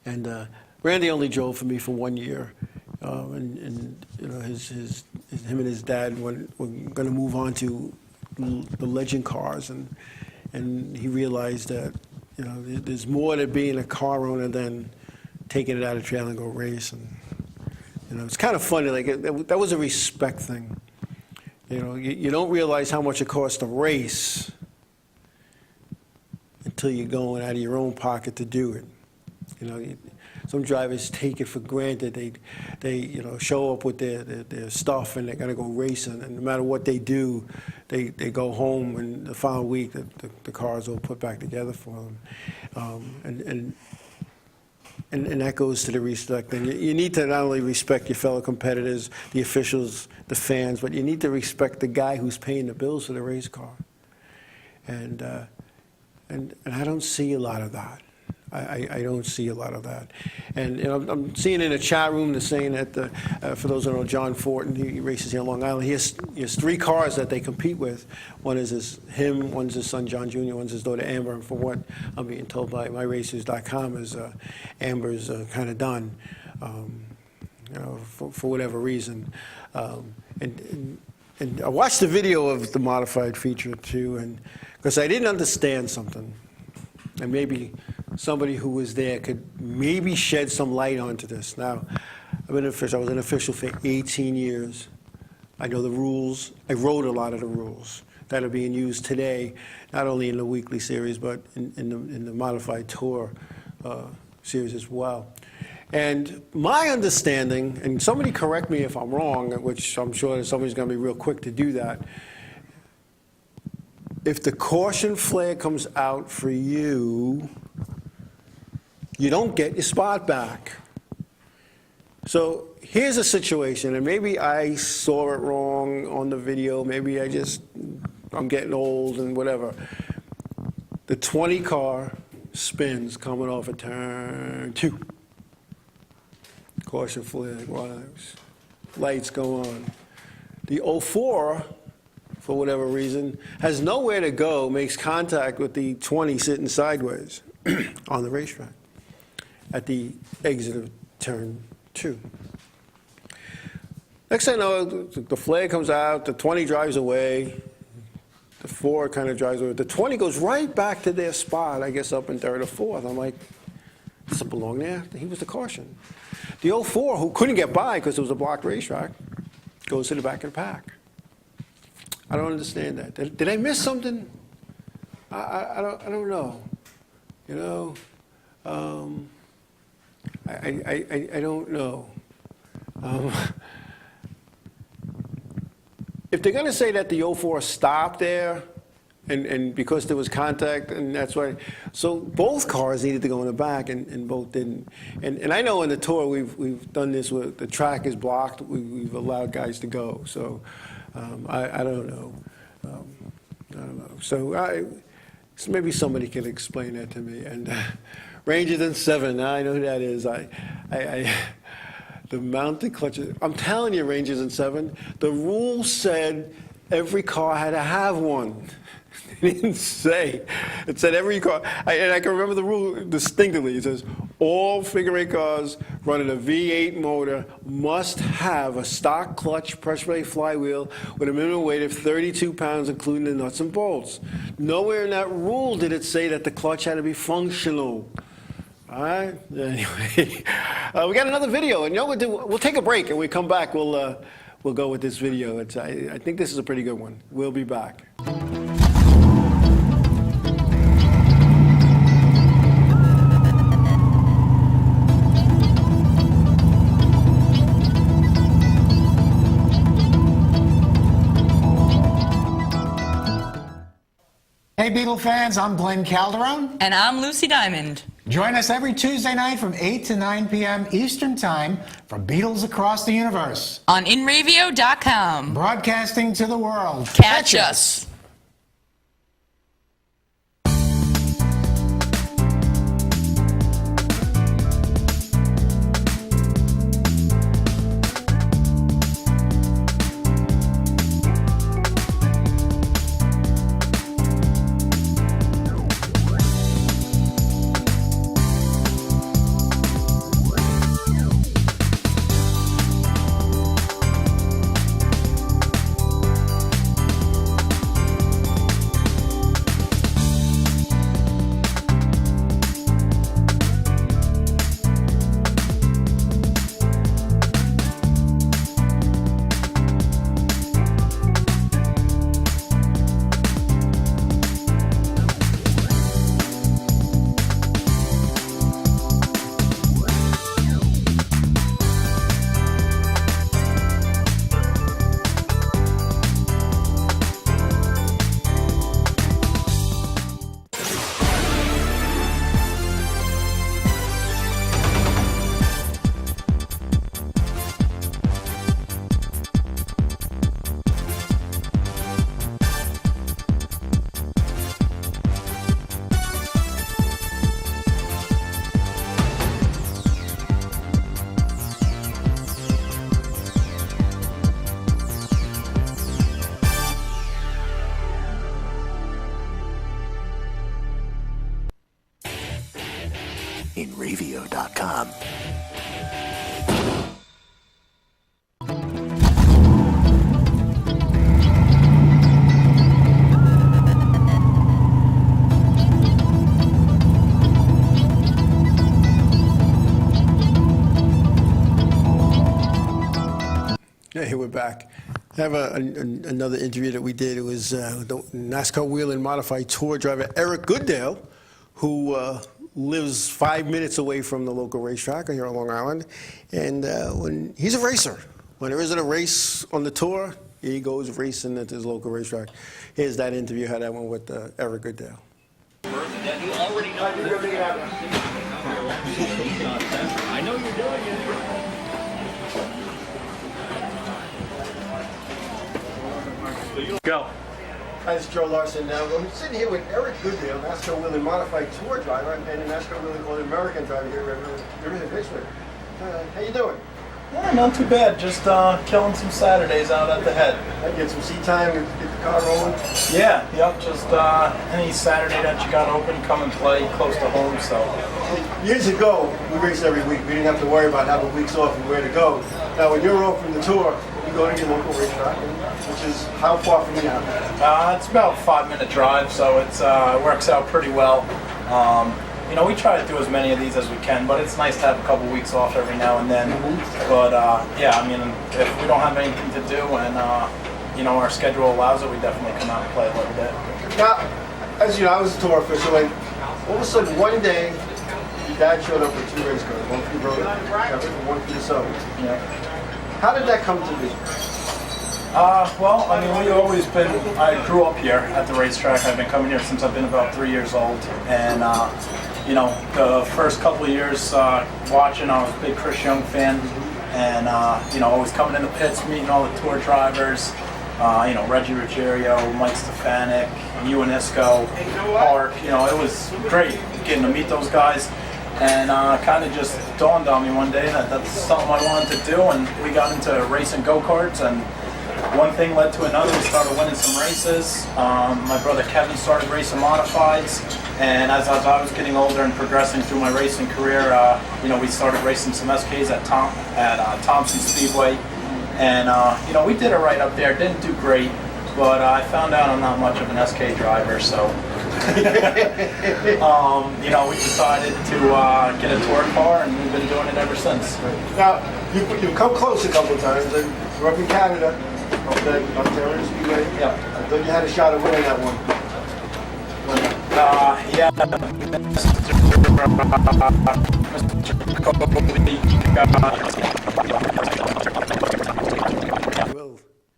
And Randy only drove for me for 1 year, and you know, him and his dad were going to move on to the legend cars, and he realized that, you know, there's more to being a car owner than taking it out of trailer and go race. And you know, it's kind of funny. Like that was a respect thing. You know, you don't realize how much it costs to race until you're going out of your own pocket to do it. You know, some drivers take it for granted. They show up with their stuff and they're going to go racing, and no matter what they do, they go home, and the following week the cars are put back together for them. And that goes to the respect thing. You need to not only respect your fellow competitors, the officials, the fans, but you need to respect the guy who's paying the bills for the race car. And I don't see a lot of that. I don't see a lot of that. And I'm seeing in the chat room, they're saying that, for those who don't know, John Fortin, he races here on Long Island. He has 3 cars that they compete with. One is him, one's his son John Jr., one's his daughter Amber. And from what I'm being told by MyRacers.com is Amber's kind of done, for whatever reason. And I watched the video of the modified feature too, and because I didn't understand something, and maybe somebody who was there could maybe shed some light onto this. Now, I was an official for 18 years. I know the rules. I wrote a lot of the rules that are being used today, not only in the weekly series, but in the modified tour series as well. And my understanding, and somebody correct me if I'm wrong, which I'm sure that somebody's going to be real quick to do that, if the caution flag comes out for you, you don't get your spot back. So here's a situation, and maybe I saw it wrong on the video, maybe I'm getting old and whatever. The 20 car spins coming off of turn 2. Caution flag, lights go on. The 04, for whatever reason, has nowhere to go, makes contact with the 20 sitting sideways on the racetrack at the exit of turn 2. Next thing I know, the flag comes out, the 20 drives away, the 4 kind of drives away. The 20 goes right back to their spot, I guess up in 3rd or 4th. I'm like, doesn't belong there. He was the caution. The 04, who couldn't get by because it was a blocked racetrack, goes to the back of the pack. I don't understand that. Did I miss something? I don't know. I don't know. If they're going to say that the 04 stopped there, and because there was contact, and that's why, so both cars needed to go in the back, and both didn't. And I know in the tour we've done this where the track is blocked. We've allowed guys to go. So I don't know. I don't know. So maybe somebody can explain that to me. And Rangers in 7. I know who that is. The mounted clutches. I'm telling you, Rangers in 7. The rule said every car had to have one. It didn't say. It said every car. And I can remember the rule distinctly. It says all figure 8 cars running a V8 motor must have a stock clutch pressure brake flywheel with a minimum weight of 32 pounds, including the nuts and bolts. Nowhere in that rule did it say that the clutch had to be functional. All right. Anyway, we got another video, and we'll take a break, and we come back. We'll go with this video. I think this is a pretty good one. We'll be back. Hey, Beatle fans, I'm Glenn Calderon. And I'm Lucy Diamond. Join us every Tuesday night from 8 to 9 p.m. Eastern Time for Beatles Across the Universe. On InRavio.com. Broadcasting to the world. Catch us. Hey, we're back. I have another interview that we did. It was the NASCAR Wheel and Modified Tour driver Eric Goodale, who lives 5 minutes away from the local racetrack here on Long Island. And when he's a racer, when there isn't a race on the tour, he goes racing at his local racetrack. Here's that interview, how that went with Eric Goodale. I know you're doing it. Go. Hi, this is Joe Larson. Now, I'm sitting here with Eric Goodale, NASCAR Wheel and Modified Tour driver, and a NASCAR Wheel and All-American driver here at Riverhead Raceway. How you doing? Yeah, not too bad. Just killing some Saturdays out at the head. Get some seat time, get the car rolling. Yeah, yep. Just any Saturday that you got open, come and play close to home. So Years ago, we raced every week. We didn't have to worry about having weeks off and where to go. Now, when you're off from the tour, you go to your local racetrack, which is how far from you now? it's about a 5-minute drive, so it works out pretty well. You know, we try to do as many of these as we can, but it's nice to have a couple weeks off every now and then. But yeah, I mean, if we don't have anything to do and you know, our schedule allows it, we definitely come out and play a little bit. Now, as you know, I was a tour official, and all of a sudden, one day, your dad showed up with 2 race cars, one for your brother, and one for yourself. Yeah. How did that come to be? Well, I mean, I grew up here at the racetrack. I've been coming here since I've been about 3 years old. And, you know, the first couple of years watching, I was a big Chris Young fan. And, you know, always coming in the pits, meeting all the tour drivers. You know, Reggie Ruggiero, Mike Stefanik, Ewan Isco, Park. You know, it was great getting to meet those guys. And kind of just dawned on me one day that that's something I wanted to do. And we got into racing go-karts, and one thing led to another. We started winning some races. My brother Kevin started racing modifieds, and as I was getting older and progressing through my racing career, you know, we started racing some SKs at Thompson Speedway, and you know, we did it right up there. Didn't do great, but I found out I'm not much of an SK driver, so you know, we decided to get a tour car, and we've been doing it ever since. Now, you've come close a couple of times. You're up in Canada. Ontario Speedway. Yeah. I thought you had a shot at winning that one. Yeah.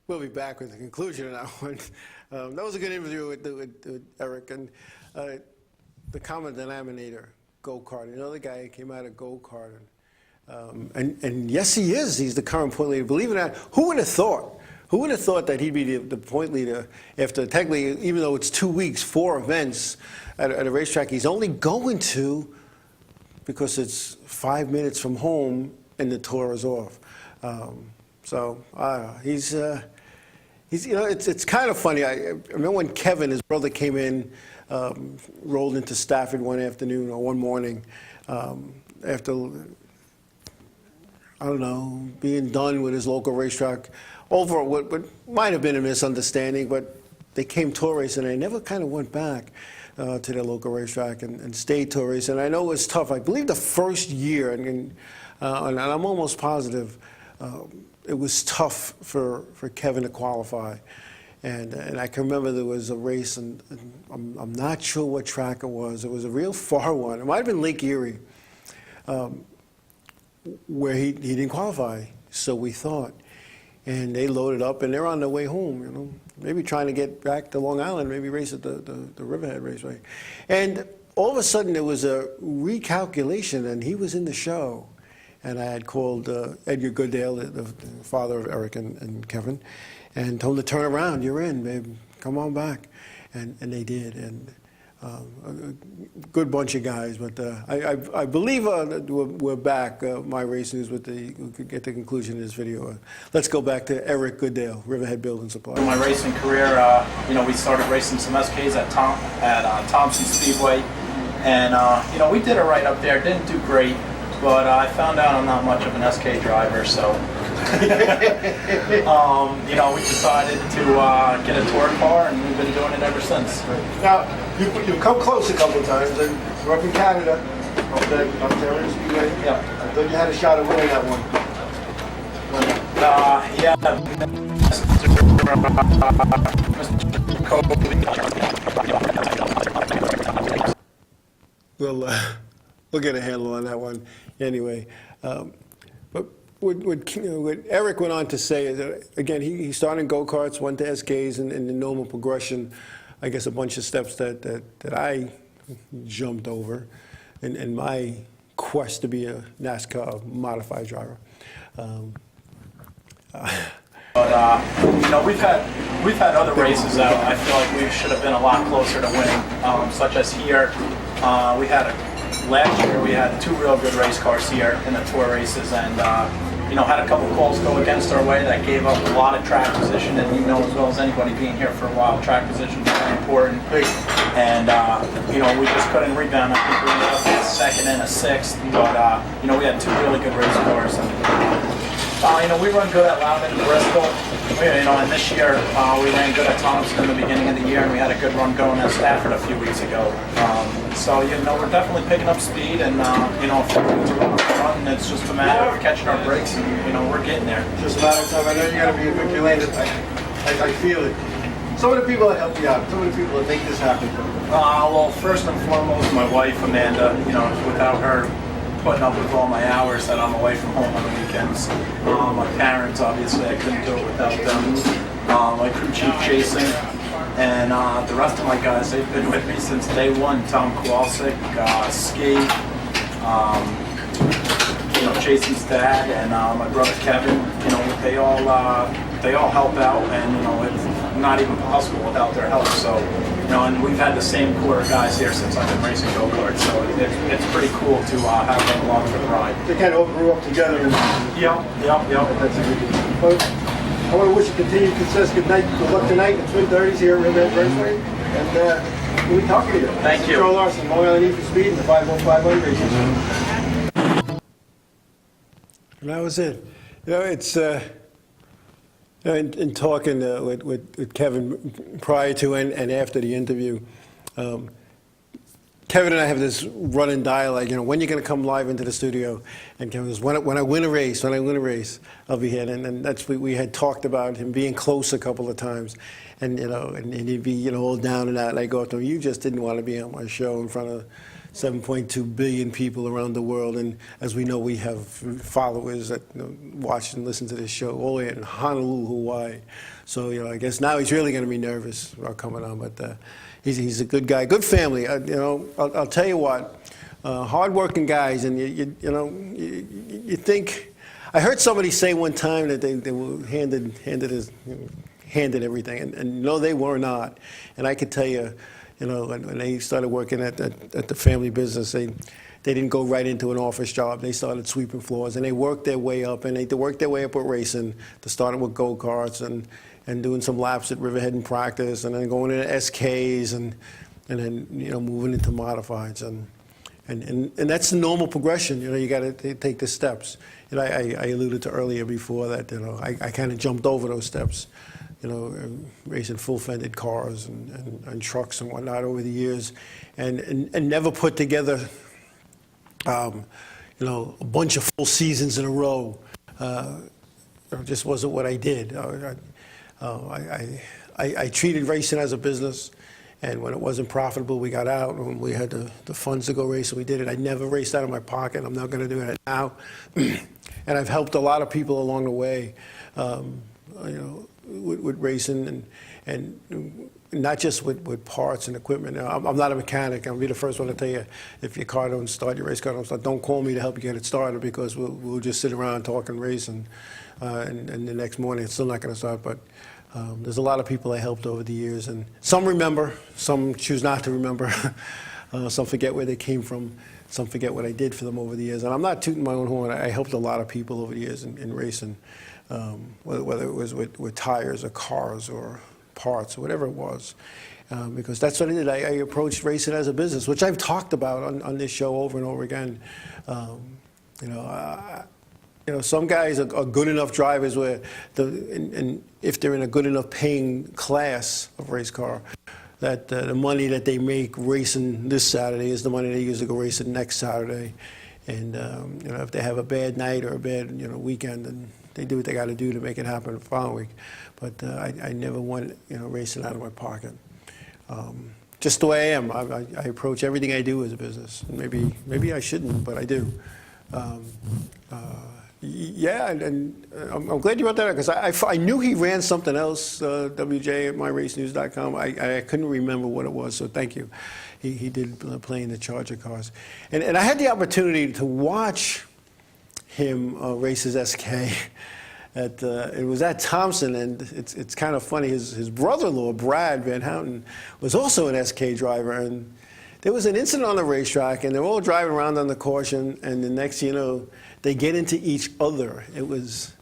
We'll be back with the conclusion of that one. That was a good interview with Eric, and the common denominator, go-kart. You know, the guy came out of go-kart, and yes, he is. He's the current point leader. Believe it or not, who would have thought? Who would have thought that he'd be the point leader after technically, even though it's 2 weeks, 4 events at a racetrack he's only going to because it's 5 minutes from home and the tour is off. He's you know, it's kind of funny. I remember when Kevin, his brother, came in, rolled into Stafford one afternoon or one morning after, I don't know, being done with his local racetrack over what might have been a misunderstanding, but they came tour racing and they never kind of went back to their local racetrack and stayed tour racing. And I know it was tough. I believe the first year, and I'm almost positive, it was tough for Kevin to qualify. And I can remember there was a race, and I'm not sure what track it was. It was a real far one. It might have been Lake Erie, where he didn't qualify, so we thought. And they loaded up, and they're on their way home, you know, maybe trying to get back to Long Island, maybe race at the Riverhead Raceway. And all of a sudden, there was a recalculation, and he was in the show. And I had called Edgar Goodale, the father of Eric and Kevin, and told him to turn around. You're in, babe. Come on back. And they did. And a good bunch of guys. But I believe we're back, My Race News, we could get the conclusion of this video. Let's go back to Eric Goodale, Riverhead Building Supply. In my racing career, you know, we started racing some SKs at Thompson Speedway. And, you know, we did it right up there. Didn't do great. But I found out I'm not much of an SK driver, so you know, we decided to get a tour car, and we've been doing it ever since. Now, you've come close a couple of times, and you're up in Canada, Ontario Speedway. Yeah. I thought you had a shot at winning that one. yeah, Mr. Kobe. We'll get a handle on that one anyway. But what Eric went on to say is that, again, he started in go-karts, went to SKs, and in the normal progression, I guess a bunch of steps that I jumped over in my quest to be a NASCAR modified driver. But you know, we've had other races out. I feel like we should have been a lot closer to winning, such as here. Last year we had 2 real good race cars here in the tour races, and you know, had a couple calls go against our way that gave up a lot of track position. And you know as well as anybody being here for a while, track position is very important. And you know, we just couldn't rebound. I think we ended up with a 2nd and a 6th, but you know, we had 2 really good race cars. And, you know, we run good at Loudon and Bristol. You know, and this year we ran good at Thompson in the beginning of the year, and we had a good run going at Stafford a few weeks ago. So you know, we're definitely picking up speed, and you know, if we're running, it's just a matter of catching our brakes, and you know, we're getting there. Just a matter of time. I know you got to be a victory lane. I feel it. Some of the people that helped you out, some of the people that make this happen. Well, first and foremost, my wife Amanda. You know, without her putting up with all my hours that I'm away from home on the weekends. My parents, obviously, I couldn't do it without them. My crew chief, Jason, and the rest of my guys, they've been with me since day one. Tom Kowalczyk, Skate, you know, Jason's dad, and my brother Kevin. You know, they all help out, and you know, it's not even possible without their help. So, you know, and we've had the same core of guys here since I've been racing go-karts, so it's pretty cool to have them along for the ride. They kind of all grew up together. Yep. That's a good thing. But I want to wish you continued success. Good night. Good luck tonight in the Twin 30s here at Riverhead Raceway. And we'll be talking to you. Thank you. Joe Larson, Long Island Need for Speed, and the 505 races. And that was it. You know, it's in talking with Kevin prior to and after the interview, Kevin and I have this running dialogue. You know, when you're going to come live into the studio? And Kevin goes, when I win a race, I'll be here. And that's what we had talked about, him being close a couple of times, and you know, and he'd be, you know, all down and out. And I go up to him, you just didn't want to be on my show in front of 7.2 billion people around the world, and as we know, we have followers that, you know, watch and listen to this show all the way in Honolulu, Hawaii. So, you know, I guess now he's really going to be nervous about coming on, but he's a good guy, good family. You know, I'll tell you what, hardworking guys, and you think. I heard somebody say one time that they were handed everything, and no, they were not. And I could tell you. You know, when they started working at the family business, they didn't go right into an office job. They started sweeping floors, and they worked their way up, and they worked their way up with racing, to starting with go-karts and doing some laps at Riverhead in practice, and then going into SKs, and then, you know, moving into modifieds, and that's the normal progression. You know, you got to take the steps. You know, I alluded to earlier before that, you know, I kind of jumped over those steps. You know, racing full-fended cars and trucks and whatnot over the years, and never put together, you know, a bunch of full seasons in a row. It just wasn't what I did. I treated racing as a business, and when it wasn't profitable, we got out. When we had the funds to go race, we did it. I never raced out of my pocket. I'm not going to do it now. And I've helped a lot of people along the way. You know, with racing and not just with parts and equipment. I'm not a mechanic. I'll be the first one to tell you, if your car don't start, your race car don't start, don't call me to help you get it started, because we'll just sit around talking racing, and the next morning it's still not going to start. But there's a lot of people I helped over the years, and some remember, some choose not to remember, some forget where they came from, some forget what I did for them over the years. And I'm not tooting my own horn. I helped a lot of people over the years in racing. Whether it was with tires or cars or parts or whatever it was, because that's what I did. I approached racing as a business, which I've talked about on this show over and over again. You know, some guys are good enough drivers where, and if they're in a good enough paying class of race car, that the money that they make racing this Saturday is the money they use to go racing next Saturday. And if they have a bad night or a bad weekend, then they do what they got to do to make it happen the following week. But I never want racing out of my pocket. Just the way I am. I approach everything I do as a business. And maybe I shouldn't, but I do. Yeah, and I'm glad you brought that up because I knew he ran something else, WJ at myracenews.com. I couldn't remember what it was, so thank you. He did play in the Charger cars. And I had the opportunity to watch him race his SK. It was at Thompson, and it's kind of funny. His brother-in-law, Brad Van Houten, was also an SK driver, and there was an incident on the racetrack, and they're all driving around on the caution, and the next thing you know, they get into each other. It was,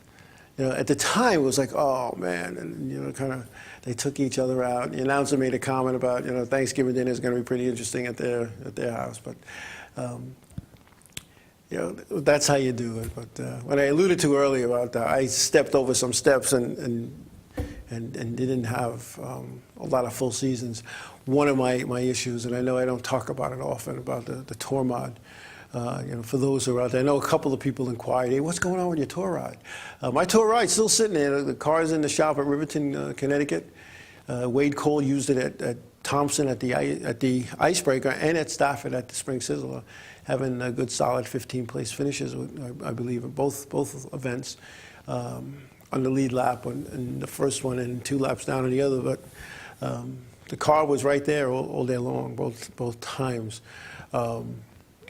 at the time, it was like, oh man, and kind of, they took each other out. The announcer made a comment about, Thanksgiving dinner is going to be pretty interesting at their house, but that's how you do it. But what I alluded to earlier about I stepped over some steps and didn't have a lot of full seasons. One of my issues, and I know I don't talk about it often, about the tour mod. For those who are out there, I know a couple of people inquired, hey, what's going on with your tour ride? My tour ride's still sitting there. The car's in the shop at Riverton, Connecticut. Wade Cole used it at Thompson at the Icebreaker and at Stafford at the Spring Sizzler, having a good solid 15-place finishes, I believe, in both events. On the lead lap in the first one and 2 laps down on the other, but the car was right there all day long, both times.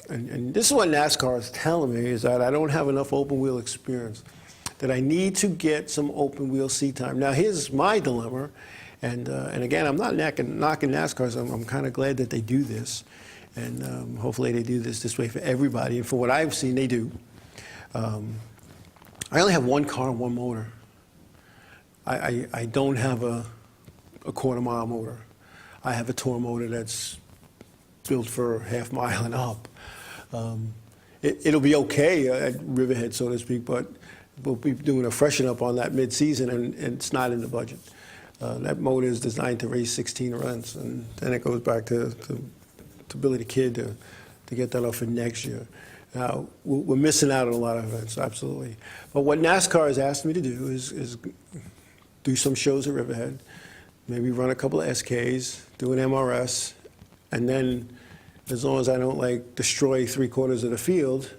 And this is what NASCAR is telling me, is that I don't have enough open wheel experience, that I need to get some open wheel seat time. Now here's my dilemma, and again, I'm not knocking NASCAR, so I'm kind of glad that they do this, and hopefully they do this way for everybody, and for what I've seen, they do. I only have one car and one motor. I don't have a quarter-mile motor. I have a tour motor that's built for half mile and up. It'll be okay at Riverhead, so to speak, but we'll be doing a freshen up on that mid-season, and it's not in the budget. That motor is designed to race 16 events, and then it goes back to Billy the Kid to get that off for next year. Now, we're missing out on a lot of events, absolutely. But what NASCAR has asked me to do is do some shows at Riverhead, maybe run a couple of SKs, do an MRS, and then as long as I don't destroy 3/4 of the field,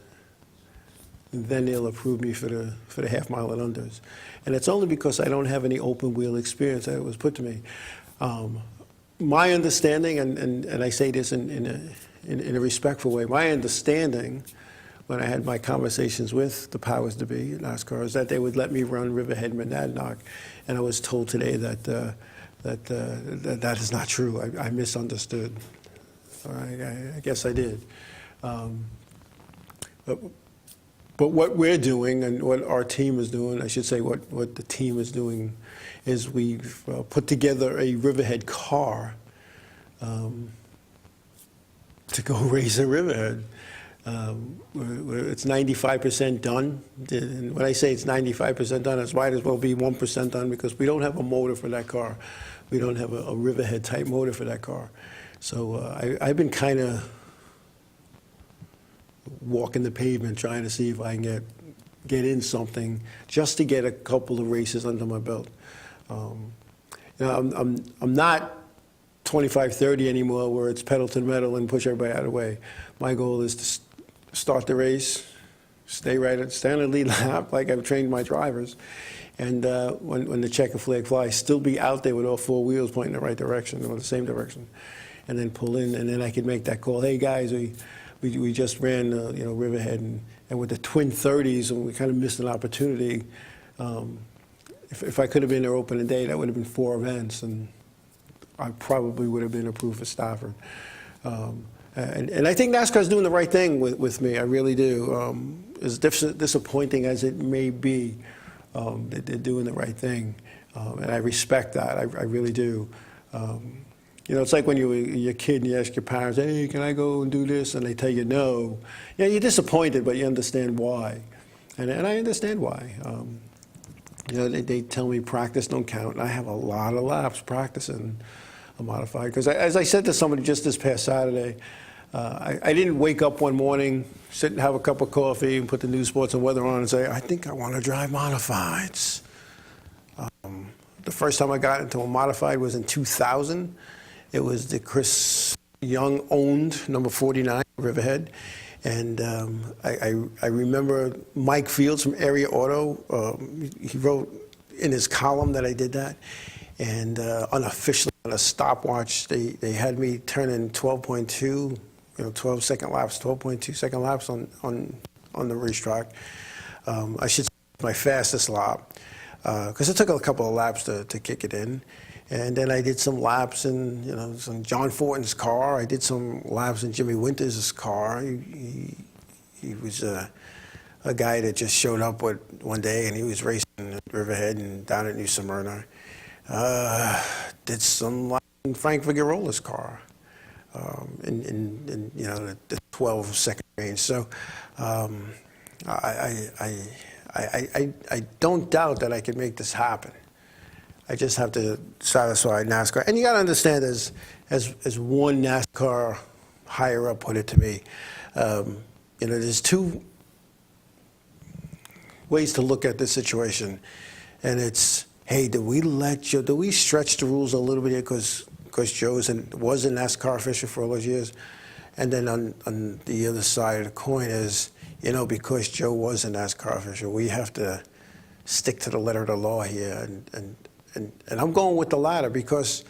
then they'll approve me for the half mile and unders. And it's only because I don't have any open wheel experience that it was put to me. My understanding, and I say this in a respectful way, my understanding when I had my conversations with the powers to be at NASCAR is that they would let me run Riverhead and Monadnock, and I was told today that that is not true. I misunderstood. All right, I guess I did. But what we're doing and what our team is doing, I should say what the team is doing, is we've put together a Riverhead car to go race at Riverhead. It's 95% done. And when I say it's 95% done, it might as well be 1% done because we don't have a motor for that car. We don't have a Riverhead type motor for that car. So I've been kind of walking the pavement trying to see if I can get in something just to get a couple of races under my belt. I'm not 25-30 anymore where it's pedal to the metal and push everybody out of the way. My goal is to start the race, stay on the lead lap like I've trained my drivers, and when the checker flag flies, still be out there with all 4 wheels pointing in the right direction or the same direction, and then pull in, and then I can make that call. Hey guys, we just ran Riverhead, and with the twin 30s, and we kind of missed an opportunity. If I could have been there opening day, that would have been 4 events, and I probably would have been approved for Stafford. And I think NASCAR's doing the right thing with me. I really do. As disappointing as it may be, they're doing the right thing, and I respect that. I really do. It's like when you're a kid and you ask your parents, hey, can I go and do this? And they tell you no. Yeah, you're disappointed, but you understand why. And I understand why. They tell me practice don't count. And I have a lot of laps practicing a modified. Because as I said to somebody just this past Saturday, I didn't wake up one morning, sit and have a cup of coffee and put the news, sports, and weather on and say, I think I want to drive modifieds. The first time I got into a modified was in 2000. It was the Chris Young owned number 49 Riverhead. And I remember Mike Fields from Area Auto, he wrote in his column that I did that. And unofficially on a stopwatch, they had me turn in 12.2, 12 second laps, 12.2 second laps on the racetrack. I should say my fastest lap, because it took a couple of laps to kick it in. And then I did some laps in, some John Fortin's car. I did some laps in Jimmy Winters' car. He was a guy that just showed up one day, and he was racing at Riverhead and down at New Smyrna. Did some laps in Frank Vigorola's car in the 12-second range. So I don't doubt that I could make this happen. I just have to satisfy NASCAR. And you got to understand, as one NASCAR higher up put it to me, there's two ways to look at this situation. And it's, hey, do we stretch the rules a little bit because Joe was a NASCAR official for all those years? And then on the other side of the coin is, because Joe was a NASCAR official, we have to stick to the letter of the law here. And I'm going with the latter, because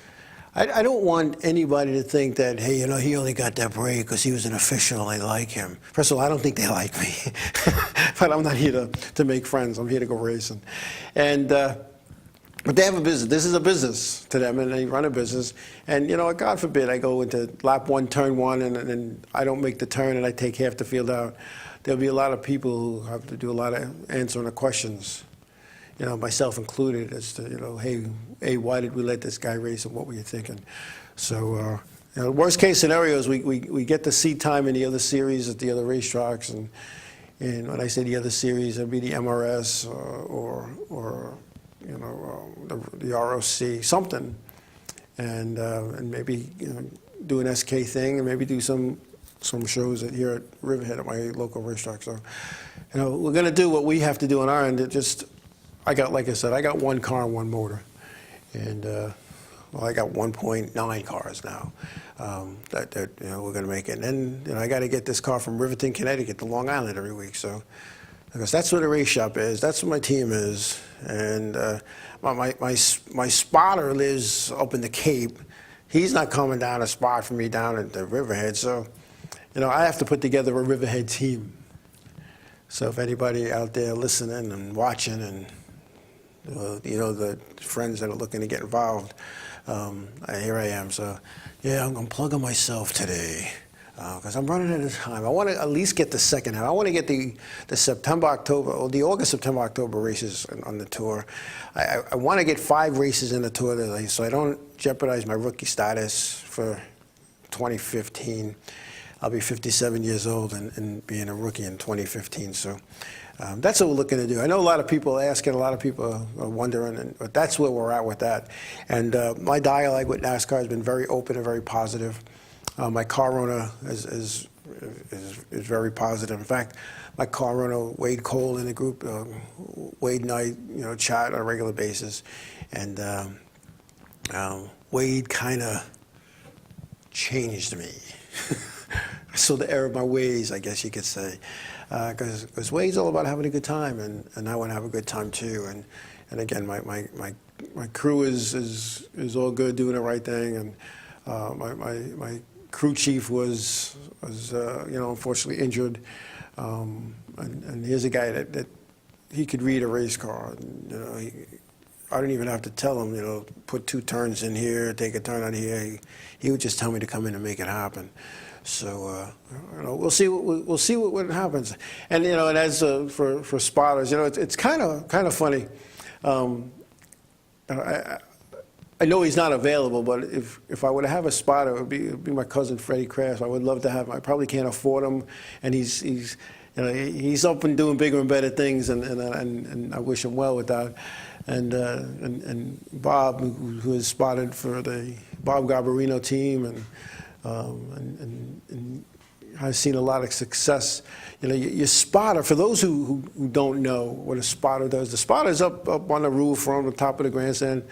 I don't want anybody to think that, hey, he only got that break because he was an official and they like him. First of all, I don't think they like me. But I'm not here to make friends. I'm here to go racing. And but they have a business. This is a business to them, and they run a business. And, God forbid I go into lap 1, turn 1, and I don't make the turn and I take half the field out. There'll be a lot of people who have to do a lot of answering the questions, myself included, as to, hey, why did we let this guy race and what were you thinking? So, worst case scenario is we get the seat time in the other series at the other racetracks. And when I say the other series, it'll be the MRS or the ROC, something. And maybe do an SK thing, and maybe do some shows here at Riverhead at my local racetrack. So, we're going to do what we have to do on our end. Like I said, I got one car and one motor. And, I got 1.9 cars now that we're going to make it. And then, I got to get this car from Riverton, Connecticut to Long Island every week. So, because that's where the race shop is, that's where my team is. And my spotter lives up in the Cape. He's not coming down to spot for me down at the Riverhead. So, I have to put together a Riverhead team. So if anybody out there listening and watching, and the friends that are looking to get involved, here I am. So yeah, I'm plugging myself today because I'm running out of time. I want to at least get the second half. I want to get the September, October, or the August, September, October races on the tour. I want to get 5 races in the tour so I don't jeopardize my rookie status for 2015. I'll be 57 years old and being a rookie in 2015. So that's what we're looking to do. I know a lot of people are asking, a lot of people are wondering, but that's where we're at with that. And my dialogue with NASCAR has been very open and very positive. My car owner is very positive. In fact, my car owner, Wade Cole, in the group, Wade and I, chat on a regular basis. And Wade kind of changed me. I saw the error of my ways, I guess you could say, because Wade's all about having a good time, and I want to have a good time too. And again, my crew is all good, doing the right thing, and my crew chief was unfortunately injured, and here's a guy that he could read a race car. I don't even have to tell him, put 2 turns in here, take a turn out here. He would just tell me to come in and make it happen. So we'll see what happens. And and as for spotters, it's kind of funny. I know he's not available, but if I were to have a spotter, it would be my cousin Freddie Kraft. I would love to have him. I probably can't afford him, and he's up and doing bigger and better things, and I wish him well with that. And Bob, who has spotted for the Bob Garbarino team, and I've seen a lot of success. You know, your spotter, for those who don't know what a spotter does, the spotter's up on the roof or on the top of the grandstand,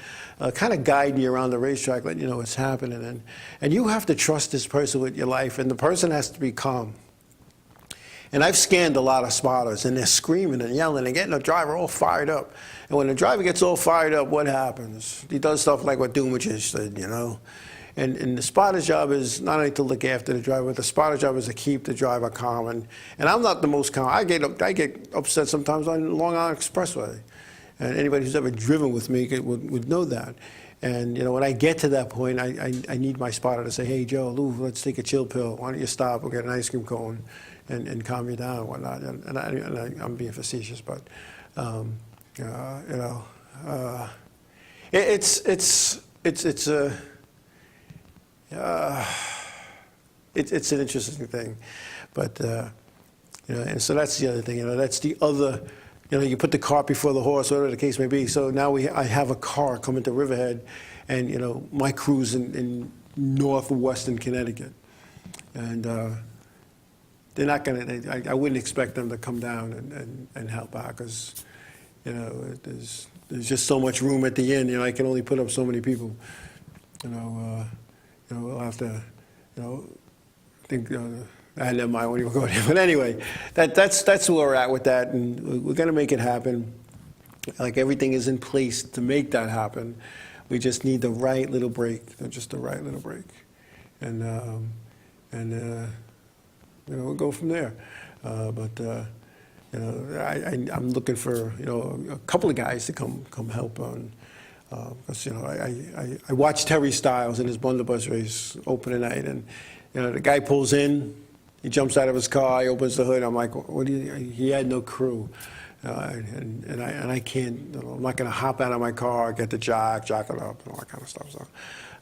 kind of guiding you around the racetrack, letting you know what's happening. And you have to trust this person with your life, and the person has to be calm. And I've scanned a lot of spotters, and they're screaming and yelling and getting the driver all fired up. And when the driver gets all fired up, what happens? He does stuff like what Dumajic did, you know. And the spotter's job is not only to look after the driver, but the spotter's job is to keep the driver calm. And I'm not the most calm. I get upset sometimes on Long Island Expressway. And anybody who's ever driven with me would know that. And you know, when I get to that point, I need my spotter to say, "Hey, Joe, Lou, let's take a chill pill. Why don't you stop? We'll get an ice cream cone and calm you down and whatnot." And I'm being facetious, but you know, it's an interesting thing, but you know, and so that's the other thing. You know, that's the other. You know, you put the cart before the horse, whatever the case may be. So now I have a car coming to Riverhead, and you know, my crew's in northwestern Connecticut, and they're not gonna. I wouldn't expect them to come down and help out, because you know, there's just so much room at the inn. You know, I can only put up so many people. You know, we'll have to. You know, think. Never mind, what do you go there? But anyway, that's where we're at with that, and we're going to make it happen. Like, everything is in place to make that happen. We just need the right little break, just the right little break, and you know, we'll go from there. But you know, I'm looking for, you know, a couple of guys to come help on. Because you know, I watched Terry Styles in his blunderbuss race opening night, and you know, the guy pulls in. He jumps out of his car, he opens the hood. I'm like, what do you? He had no crew, and I can't. You know, I'm not going to hop out of my car, get the jack it up, and all that kind of stuff. So,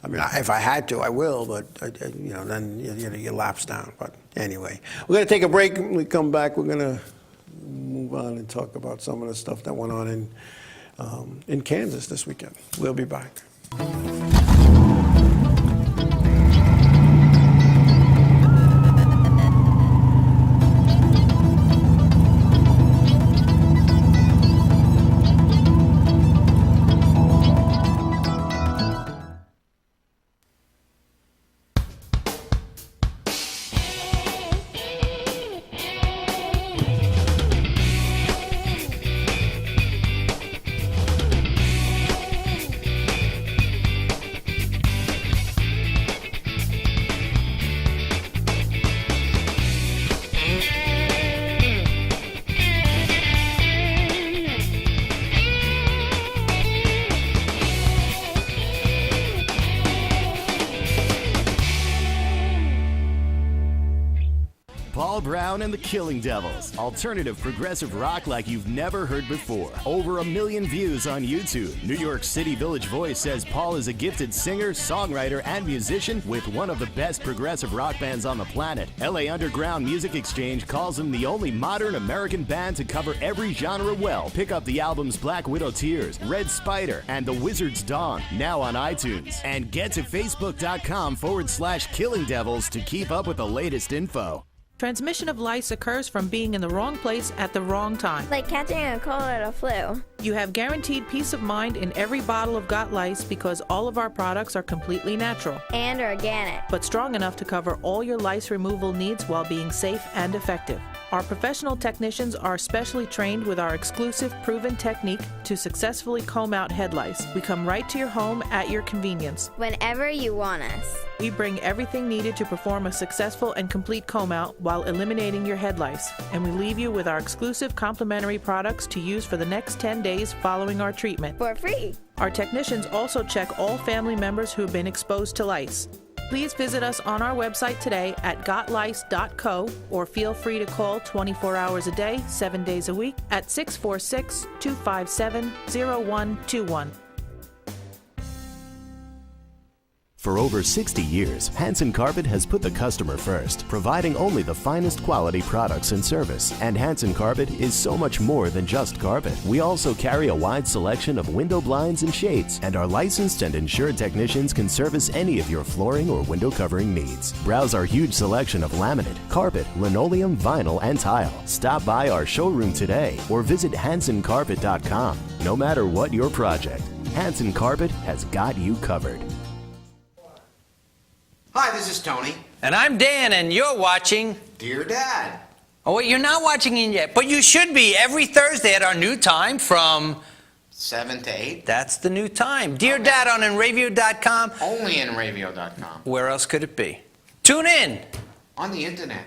I mean, if I had to, I will. But you know, then you lapse down. But anyway, we're going to take a break. When we come back, we're going to move on and talk about some of the stuff that went on in Kansas this weekend. We'll be back. Paul Brown and the Killing Devils. Alternative progressive rock like you've never heard before. Over 1 million views on YouTube. New York City Village Voice says Paul is a gifted singer, songwriter, and musician with one of the best progressive rock bands on the planet. LA Underground Music Exchange calls him the only modern American band to cover every genre well. Pick up the albums Black Widow Tears, Red Spider, and The Wizard's Dawn, now on iTunes. And get to facebook.com/Killing Devils to keep up with the latest info. Transmission of lice occurs from being in the wrong place at the wrong time. Like catching a cold or a flu. You have guaranteed peace of mind in every bottle of Got Lice because all of our products are completely natural. And organic. But strong enough to cover all your lice removal needs while being safe and effective. Our professional technicians are specially trained with our exclusive proven technique to successfully comb out head lice. We come right to your home at your convenience. Whenever you want us. We bring everything needed to perform a successful and complete comb out while eliminating your head lice. And we leave you with our exclusive complimentary products to use for the next 10 days following our treatment. For free. Our technicians also check all family members who have been exposed to lice. Please visit us on our website today at gotlice.co or feel free to call 24 hours a day, 7 days a week at 646-257-0121. For over 60 years, Hanson Carpet has put the customer first, providing only the finest quality products and service. And Hanson Carpet is so much more than just carpet. We also carry a wide selection of window blinds and shades, and our licensed and insured technicians can service any of your flooring or window covering needs. Browse our huge selection of laminate, carpet, linoleum, vinyl, and tile. Stop by our showroom today or visit HansonCarpet.com. No matter what your project, Hanson Carpet has got you covered. Hi, this is Tony. And I'm Dan, and you're watching Dear Dad. Oh, wait, you're not watching it yet, but you should be every Thursday at our new time from 7 to 8. That's the new time. Dear Dad on Enravio.com. Only Enravio.com. Where else could it be? Tune in. On the internet.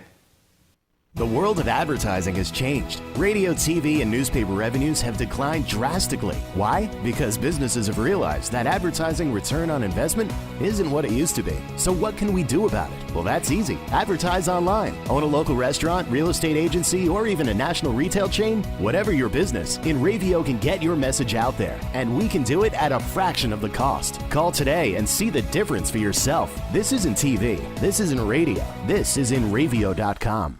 The world of advertising has changed. Radio, TV, and newspaper revenues have declined drastically. Why? Because businesses have realized that advertising return on investment isn't what it used to be. So what can we do about it? Well, that's easy. Advertise online. Own a local restaurant, real estate agency, or even a national retail chain? Whatever your business, Enravio can get your message out there. And we can do it at a fraction of the cost. Call today and see the difference for yourself. This isn't TV. This isn't radio. This is Enravio.com.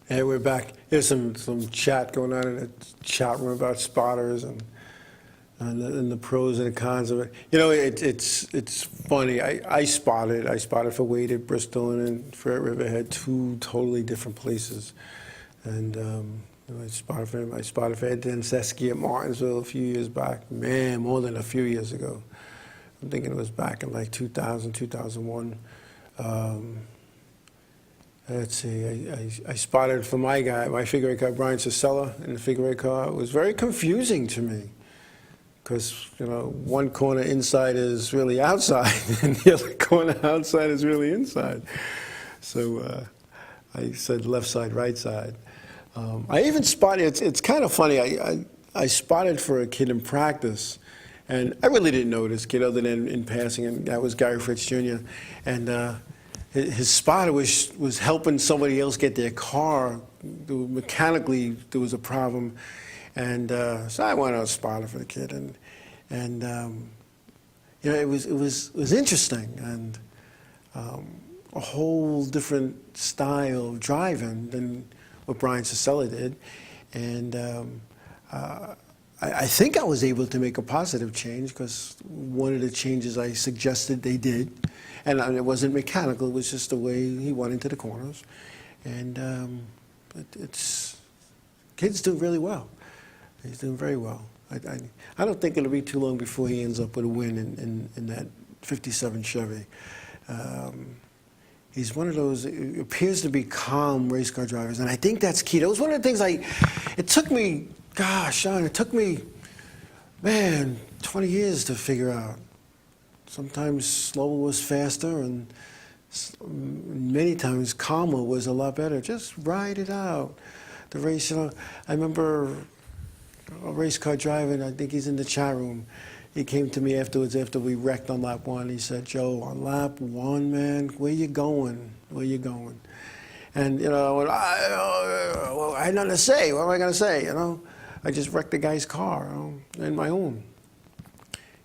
Hey, we're back. There's some chat going on in the chat room about spotters and the pros and the cons of it. You know, it's funny. I spotted for Wade at Bristol and for at Riverhead, two totally different places. And I spotted for him. I spotted for Ed Denseski at Martinsville a few years back. Man, more than a few years ago. I'm thinking it was back in like 2000, 2001. Let's see, I spotted for my figure eight car, Brian Cicella, in the figure eight car. It was very confusing to me because, you know, one corner inside is really outside and the other corner outside is really inside. So I said left side, right side. I even spotted, it's kind of funny, I spotted for a kid in practice, and I really didn't know this kid other than in passing, and that was Gary Fritz Jr. And his spotter was helping somebody else get their car. Mechanically, there was a problem, and so I went out spotter for the kid, and you know, it was interesting, and a whole different style of driving than what Brian Cicella did, and I think I was able to make a positive change because one of the changes I suggested they did. And it wasn't mechanical, it was just the way he went into the corners. And kid's doing really well. He's doing very well. I don't think it'll be too long before he ends up with a win in that 57 Chevy. He's one of those, it appears to be calm race car drivers, and I think that's key. That was one of the things it took me, gosh, Sean, it took me, man, 20 years to figure out. Sometimes slower was faster, and many times calmer was a lot better. Just ride it out. The race, you know, I remember a race car driver, and I think he's in the chat room. He came to me afterwards after we wrecked on lap 1. He said, "Joe, on lap 1, man, where you going? Where you going?" And, you know, I had nothing to say. What am I going to say, you know? I just wrecked the guy's car, you know, and my own.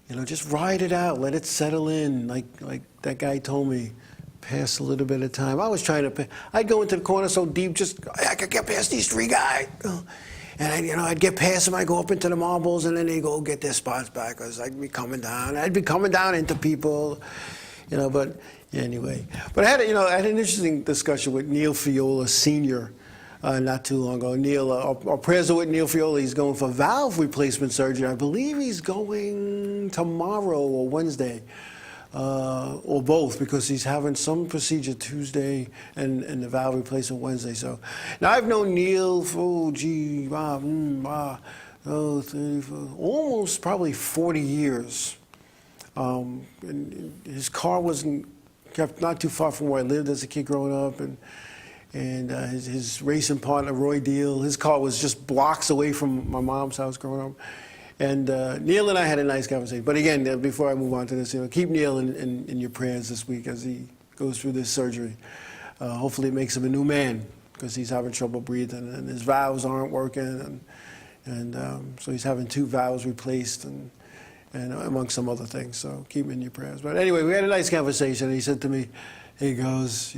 You know, just ride it out, let it settle in, like that guy told me, pass a little bit of time. I was trying to, I'd go into the corner so deep, just, I could get past these 3 guys. And I'd get past them, I'd go up into the marbles, and then they go get their spots back, because I'd be coming down. I'd be coming down into people, you know, but anyway. But I had an interesting discussion with Neil Fiola Sr., not too long ago. Neil, our prayers are with Neil Fiola. He's going for valve replacement surgery. I believe he's going tomorrow or Wednesday, or both, because he's having some procedure Tuesday and the valve replacement Wednesday. So now I've known Neil for almost probably 40 years. And his car wasn't kept not too far from where I lived as a kid growing up, and his racing partner, Roy Deal, his car was just blocks away from my mom's house growing up. And Neil and I had a nice conversation. But again, before I move on to this, keep Neil in your prayers this week as he goes through this surgery. Hopefully it makes him a new man, because he's having trouble breathing and his valves aren't working, and so he's having 2 valves replaced and among some other things. So keep him in your prayers. But anyway, we had a nice conversation. And he said to me, he goes,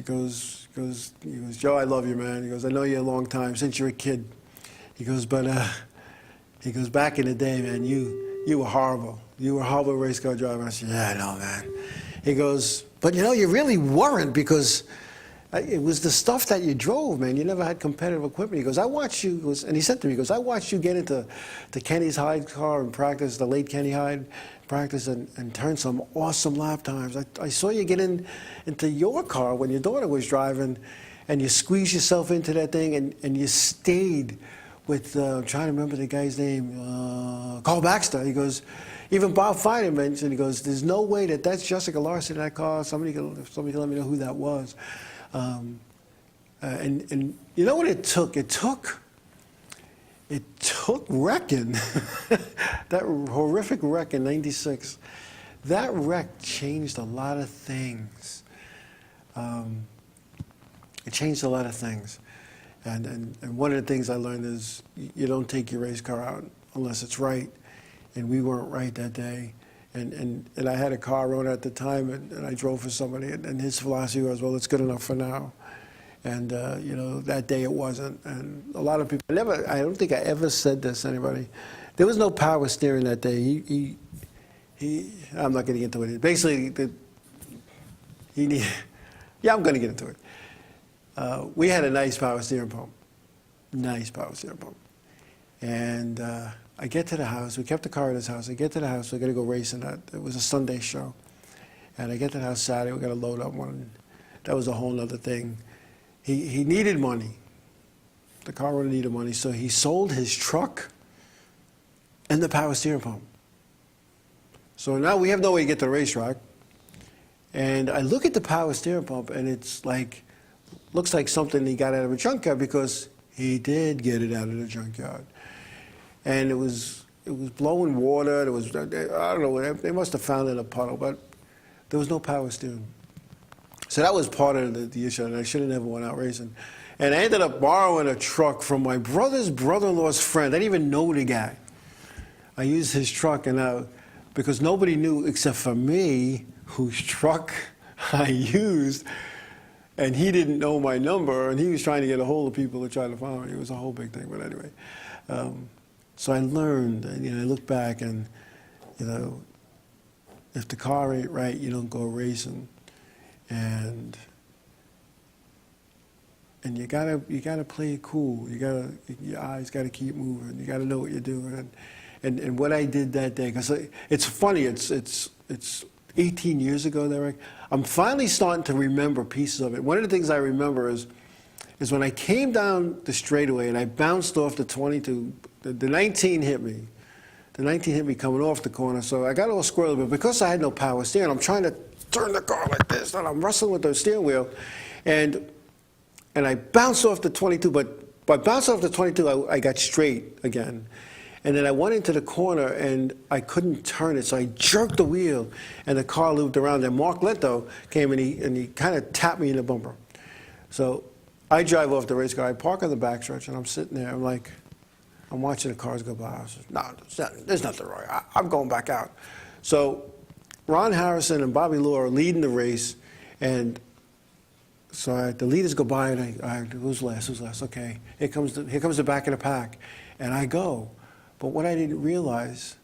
Joe, I love you, man. He goes, I know you a long time, since you're a kid. He goes, but he goes, back in the day, man, you were horrible. You were a horrible race car driver. I said, yeah, I know, man. He goes, but you really weren't, because it was the stuff that you drove, man. You never had competitive equipment. He goes, I watched you, and he said to me, he goes, I watched you get into Kenny's Hyde car and practice, the late Kenny Hyde practice, and turn some awesome lap times. I saw you get into your car when your daughter was driving, and you squeezed yourself into that thing, and you stayed with, I'm trying to remember the guy's name, Carl Baxter. He goes, even Bob Feiner mentioned, he goes, there's no way that's Jessica Larson in that car. Somebody can let me know who that was. And you know what it took? It took wrecking, that horrific wreck in '96. That wreck changed a lot of things. It changed a lot of things. And one of the things I learned is you don't take your race car out unless it's right. And we weren't right that day. And I had a car owner at the time, and I drove for somebody, and his philosophy was, well, it's good enough for now. And, that day it wasn't. And a lot of people, I don't think I ever said this to anybody. There was no power steering that day. I'm not going to get into it. Basically, yeah, I'm going to get into it. We had a nice power steering pump. Nice power steering pump. And I get to the house. We kept the car at his house. I get to the house. We're going to go racing. It was a Sunday show. And I get to the house Saturday. We're going to load up one. That was a whole other thing. He needed money. The car owner needed money. So he sold his truck and the power steering pump. So now we have no way to get to the racetrack. And I look at the power steering pump, and it's like, looks like something he got out of a junkyard, because he did get it out of the junkyard. And it was blowing water. There was, I don't know, they must have found it in a puddle, but there was no power steering. So that was part of the issue, and I should have never went out racing. And I ended up borrowing a truck from my brother's brother-in-law's friend. I didn't even know the guy. I used his truck, and because nobody knew except for me whose truck I used, and he didn't know my number, and he was trying to get a hold of people to try to find me. It was a whole big thing, but anyway. So I learned, and I look back, and if the car ain't right, you don't go racing, and you gotta play it cool. Your eyes gotta keep moving. You gotta know what you're doing, and what I did that day, because it's funny. It's 18 years ago, Derek. I'm finally starting to remember pieces of it. One of the things I remember is when I came down the straightaway and I bounced off the 22. The 19 hit me. The 19 hit me coming off the corner, so I got all squirrely. But because I had no power steering, I'm trying to turn the car like this, and I'm wrestling with the steering wheel, and I bounced off the 22. But by bouncing off the 22, I got straight again. And then I went into the corner, and I couldn't turn it, so I jerked the wheel, and the car looped around. And Mark Lento came, and he kind of tapped me in the bumper. So I drive off the race car. I park on the backstretch, and I'm sitting there. I'm watching the cars go by. I said, no, there's nothing wrong. I'm going back out. So Ron Harrison and Bobby Law are leading the race, and so the leaders go by, and who's last? Who's last? Okay, here comes the back of the pack, and I go. But what I didn't realize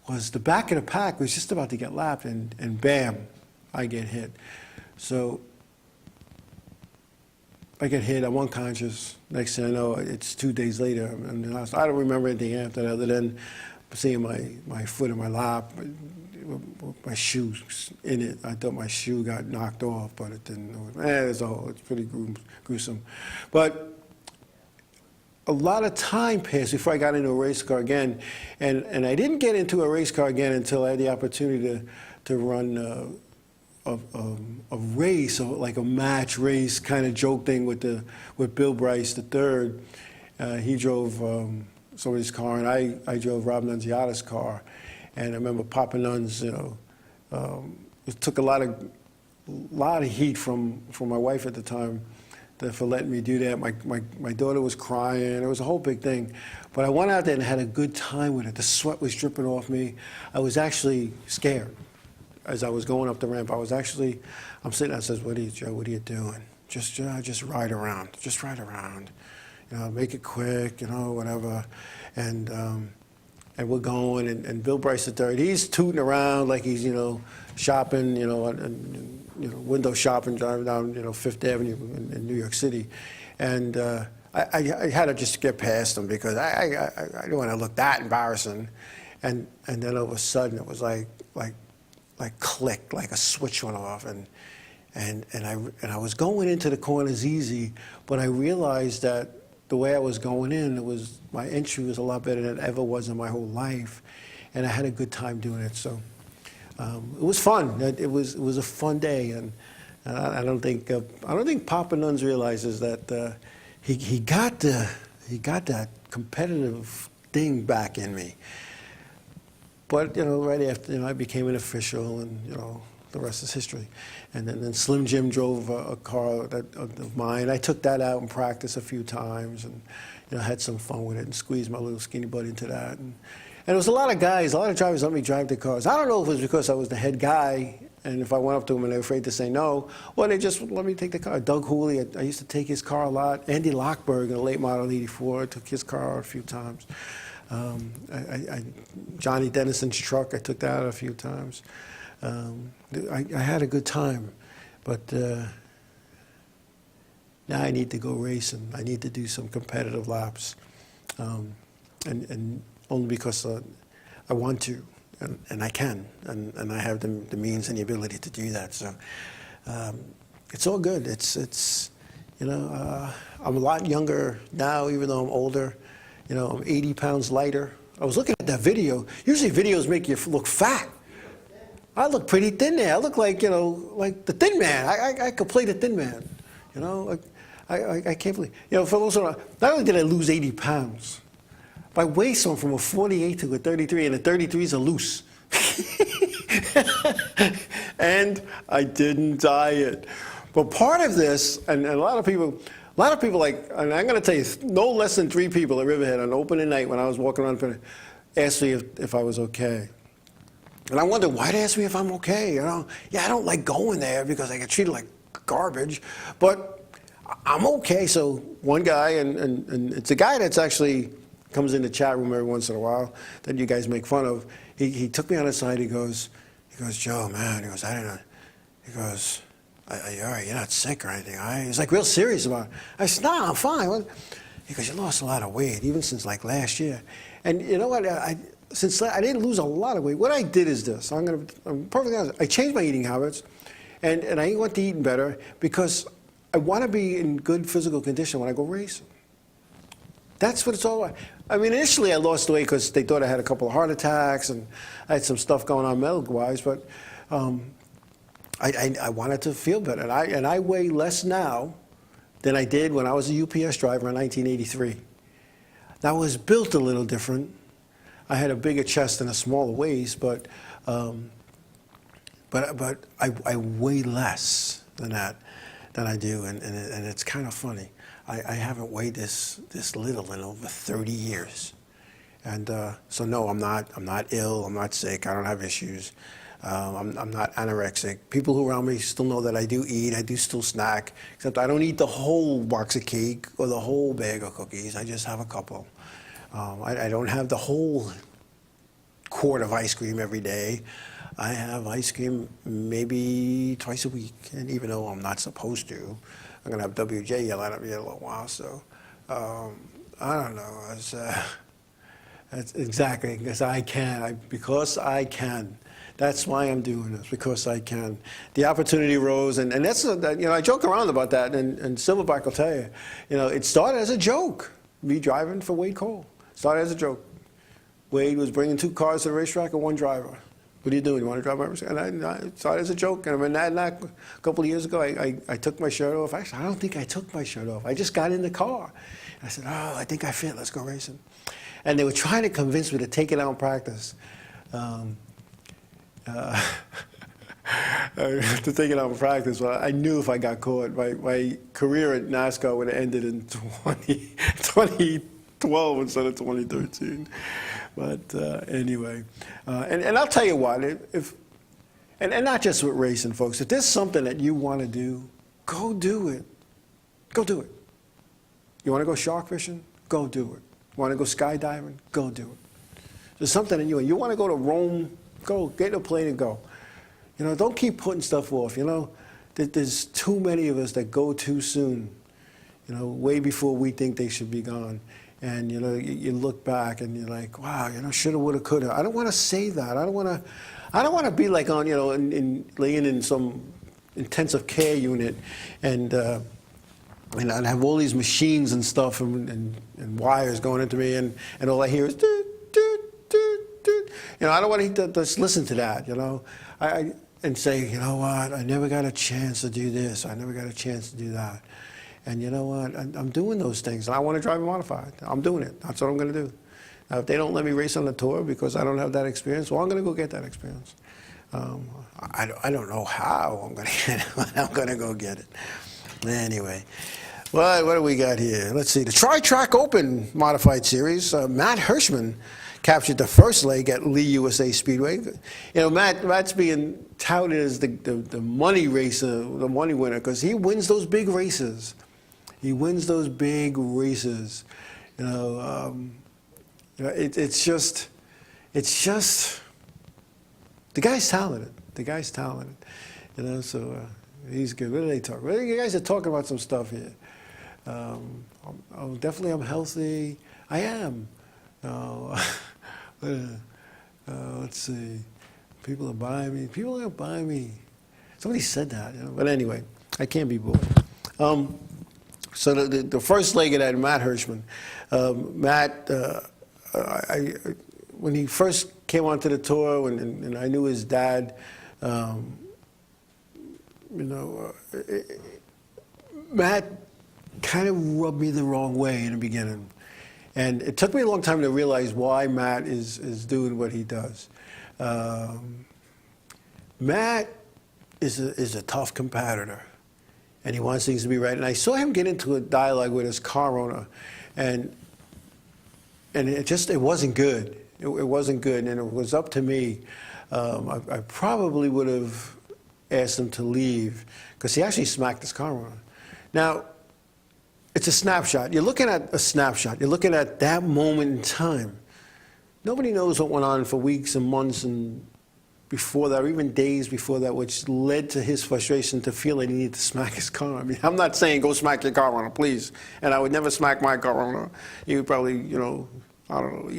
was the back of the pack was just about to get lapped, and bam, I get hit. So I get hit, I'm unconscious. Next thing I know, it's 2 days later. I'm in the hospital. I don't remember anything after that other than seeing my foot in my lap, my shoe in it. I thought my shoe got knocked off, but it didn't. It's pretty gruesome. But a lot of time passed before I got into a race car again. And I didn't get into a race car again until I had the opportunity to run a race, like a match race kind of joke thing with Bill Bryce III. He drove somebody's car, and I drove Rob Nunziata's car. And I remember Papa Nuns, it took a lot of heat from my wife at the time for letting me do that. My daughter was crying. It was a whole big thing. But I went out there and had a good time with it. The sweat was dripping off me. I was actually scared as I was going up the ramp. I'm sitting there and says, Joe, what are you doing? Just ride around. Just ride around. Make it quick, whatever. And we're going, and Bill Bryce III, he's tooting around like he's, shopping, window shopping, driving down, Fifth Avenue in New York City. And I had to just get past him because I didn't want to look that embarrassing. And then all of a sudden it was like click, like a switch went off. And I was going into the corners easy, but I realized that the way I was going in, my entry was a lot better than it ever was in my whole life, and I had a good time doing it. So it was fun. It was a fun day, and I don't think Papa Nuns realizes that he got that competitive thing back in me. But right after I became an official, and the rest is history. And then Slim Jim drove a car of mine. I took that out and practiced a few times, and had some fun with it and squeezed my little skinny butt into that. And there was a lot of drivers let me drive the cars. I don't know if it was because I was the head guy, and if I went up to them and they were afraid to say no, or they just let me take the car. Doug Hooley, I used to take his car a lot. Andy Lockberg in a late model '84, I took his car out a few times. Johnny Dennison's truck, I took that out a few times. I had a good time, but now I need to go racing. I need to do some competitive laps, and only because I want to, and I can, and I have the means and the ability to do that. So it's all good. I'm a lot younger now, even though I'm older. I'm 80 pounds lighter. I was looking at that video. Usually videos make you look fat. I look pretty thin there. I look like, like the Thin Man. I could play the Thin Man. I can't believe. For those who not only did I lose 80 pounds, but I weighed some from a 48 to a 33, and the 33s are loose. And I didn't diet. But part of this, and a lot of people and I'm going to tell you, no less than 3 people at Riverhead on opening night when I was walking around asked me if I was okay. And I wondered, why they ask me if I'm okay? I don't like going there because I get treated like garbage, but I'm okay. So one guy, and it's a guy that's actually comes in the chat room every once in a while that you guys make fun of. He took me on the side. He goes, Joe, man. He goes, I don't know. He goes, are you all right? You're not sick or anything, all right? He's like real serious about it. I said, no, I'm fine. He goes, you lost a lot of weight, even since like last year. And you know what? Since I didn't lose a lot of weight, what I did is this. I'm perfectly honest. I changed my eating habits, and I went to eating better because I want to be in good physical condition when I go racing. That's what it's all about. I mean, initially I lost weight because they thought I had a couple of heart attacks and I had some stuff going on medical-wise, but I wanted to feel better. And I weigh less now than I did when I was a UPS driver in 1983. Now, I was built a little different. I had a bigger chest and a smaller waist, but I weigh less than I do, and it's kind of funny. I haven't weighed this little in over 30 years, and so no, I'm not ill. I'm not sick. I don't have issues. I'm not anorexic. People who are around me still know that I do eat. I do still snack, except I don't eat the whole box of cake or the whole bag of cookies. I just have a couple. I don't have the whole quart of ice cream every day. I have ice cream maybe twice a week, and even though I'm not supposed to, I'm gonna have WJ yell at me in a little while. So I don't know. That's exactly because I can. Because I can. That's why I'm doing this, because I can. The opportunity arose, and that's I joke around about that, and Silverback will tell you, it started as a joke. Me driving for Wade Cole started as a joke. Wade was bringing 2 cars to the racetrack and 1 driver. What are you doing? You want to drive my racetrack? And I started as a joke. And a couple of years ago, I took my shirt off. Actually, I don't think I took my shirt off. I just got in the car. I said, I think I fit. Let's go racing. and they were trying to convince me to take it out in practice. To take it out in practice. Well, I knew if I got caught, my career at NASCAR would have ended in 2012 instead of 2013. But anyway, and I'll tell you what, and not just with racing, folks, if there's something that you want to do, go do it. Go do it. You want to go shark fishing? Go do it. You want to go skydiving? Go do it. There's something in you want to go to Rome? Go, get in a plane and go. You know, don't keep putting stuff off. You know, there's too many of us that go too soon, you know, way before we think they should be gone. And, you know, you look back and you're like, wow, you know, shoulda, woulda, coulda. I don't want to say that. I don't want to be like on, you know, laying in some intensive care unit and I'd have all these machines and stuff and wires going into me and all I hear is doot, doot, doot, doot. You know, I don't want to just listen to that, you know. And say, you know what, I never got a chance to do this. I never got a chance to do that. And you know what, I'm doing those things. And I want to drive a modified. I'm doing it. That's what I'm going to do. Now, if they don't let me race on the tour because I don't have that experience, well, I'm going to go get that experience. I don't know how I'm going to get it, but I'm going to go get it. Anyway, well, what do we got here? Let's see. The Tri-Track Open Modified Series, Matt Hirschman captured the first leg at Lee USA Speedway. You know, Matt's being touted as the money racer, the money winner, because he wins those big races. He wins those big races. You know, it's just, the guy's talented. The guy's talented. You know, so he's good. What do they talk? Well, you guys are talking about some stuff here. Definitely I'm healthy. I am. Let's see. People are buying me. People are buying me. Somebody said that, you know. But anyway, I can't be bored. So the first leg of that, Matt Hirschman. Matt, when he first came onto the tour, and I knew his dad, you know, Matt kind of rubbed me the wrong way in the beginning. And it took me a long time to realize why Matt is doing what he does. Matt is a tough competitor, and he wants things to be right. And I saw him get into a dialogue with his car owner, and it wasn't good. It wasn't good, and it was up to me. I probably would have asked him to leave because he actually smacked his car owner. Now, it's a snapshot. You're looking at a snapshot. You're looking at that moment in time. Nobody knows what went on for weeks and months and before that, or even days before that, which led to his frustration to feel that he needed to smack his car. I mean, I'm not saying go smack your car owner, please. And I would never smack my car owner. He would probably, you know, I don't know,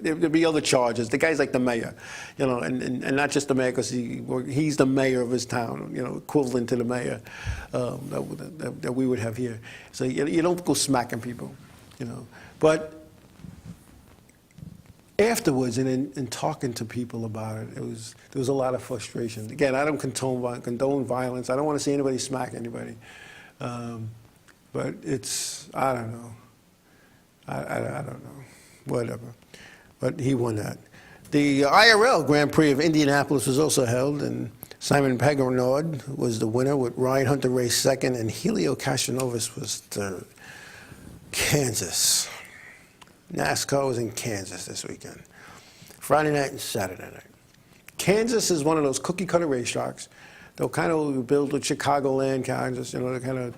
there'd be other charges. The guy's like the mayor, you know, and not just the mayor because he's the mayor of his town, you know, equivalent to the mayor that we would have here. So you don't go smacking people, you know. But afterwards, and in talking to people about it, there was a lot of frustration. Again, I don't condone violence. I don't want to see anybody smack anybody. But it's, I don't know. I don't know. Whatever. But he won that. The IRL Grand Prix of Indianapolis was also held, and Simon Pagenaud was the winner, with Ryan Hunter raced second, and Helio Castroneves was third. Kansas. NASCAR was in Kansas this weekend. Friday night and Saturday night. Kansas is one of those cookie-cutter racetracks. They'll kind of build with Chicagoland, Kansas, you know, they're kind of,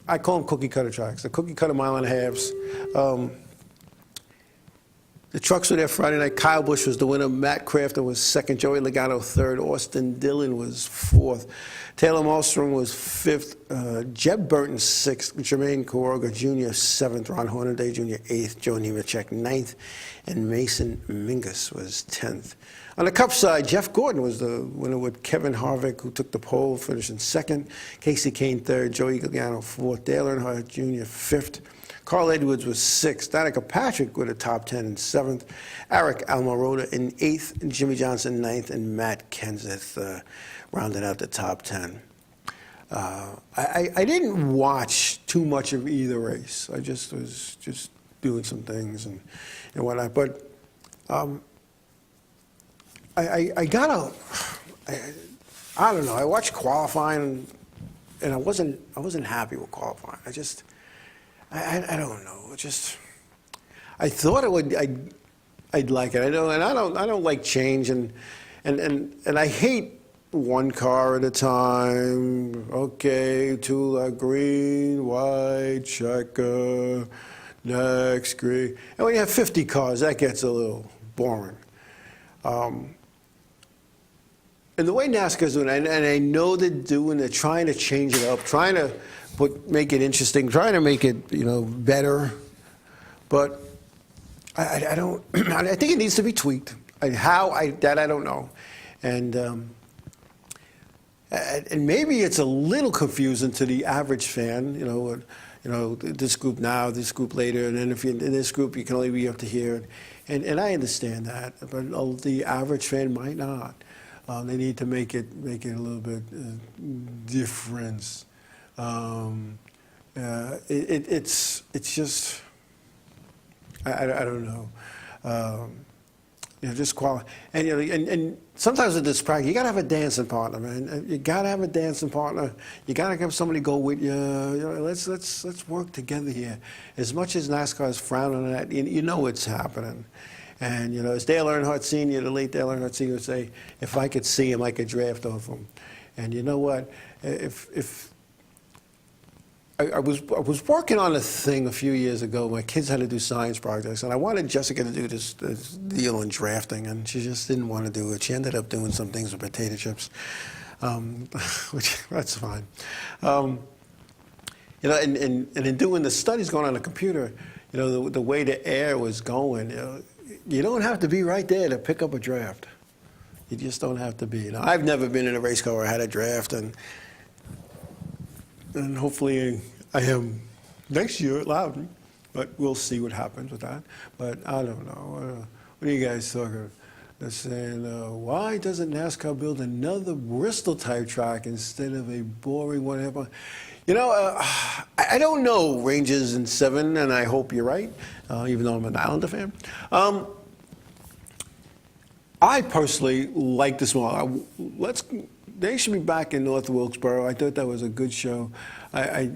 I call them cookie-cutter tracks. The cookie-cutter mile and a halves. The trucks were there Friday night. Kyle Busch was the winner. Matt Crafton was second. Joey Logano third. Austin Dillon was fourth. Taylor Malmstrom was fifth. Jeb Burton sixth. Jermaine Corrigan Jr. seventh. Ron Hornaday Jr. eighth. Joe Nemechek ninth. And Mason Mingus was 10th. On the Cup side, Jeff Gordon was the winner with Kevin Harvick, who took the pole, finishing second. Casey Kane third. Joey Logano fourth. Dale Earnhardt Jr. fifth. Carl Edwards was sixth. Danica Patrick with a top 10 in seventh. Aric Almirola in eighth. Jimmy Johnson ninth. And Matt Kenseth rounded out the top 10. I didn't watch too much of either race. I just was doing some things and whatnot. But I don't know. I watched qualifying, and I wasn't happy with qualifying. I don't know. I thought I'd like it. I don't like change, and I hate one car at a time. Okay, two green, white, checker, next green. And when you have 50 cars, that gets a little boring. And the way NASCAR's doing, and I know they're trying to change it up, trying to make it interesting, trying to make it better. But I don't. I think it needs to be tweaked. I don't know, and maybe it's a little confusing to the average fan. This group now, this group later, and then if you're in this group, you can only be up to here. And I understand that, but the average fan might not. They need to make it a little bit difference. It's just I don't know. Just quality. And sometimes with this practice, you gotta have a dancing partner, man. You gotta have a dancing partner. You gotta have somebody go with you. Let's work together here. As much as NASCAR is frowning on that, you know it's happening. And as Dale Earnhardt Sr., the late Dale Earnhardt Sr. would say, if I could see him, I could draft off him. And you know what? If I was working on a thing a few years ago. My kids had to do science projects, and I wanted Jessica to do this deal in drafting, and she just didn't want to do it. She ended up doing some things with potato chips, which that's fine. And in doing the studies going on the computer, the way the air was going, you don't have to be right there to pick up a draft. You just don't have to be. I've never been in a race car where I had a draft, and hopefully I am next year at Loudon, but we'll see what happens with that. But I don't know. What are you guys talking? They're saying, why doesn't NASCAR build another Bristol-type track instead of a boring one? I don't know, Rangers in 7, and I hope you're right, even though I'm an Islander fan. I personally like this one. They should be back in North Wilkesboro. I thought that was a good show. I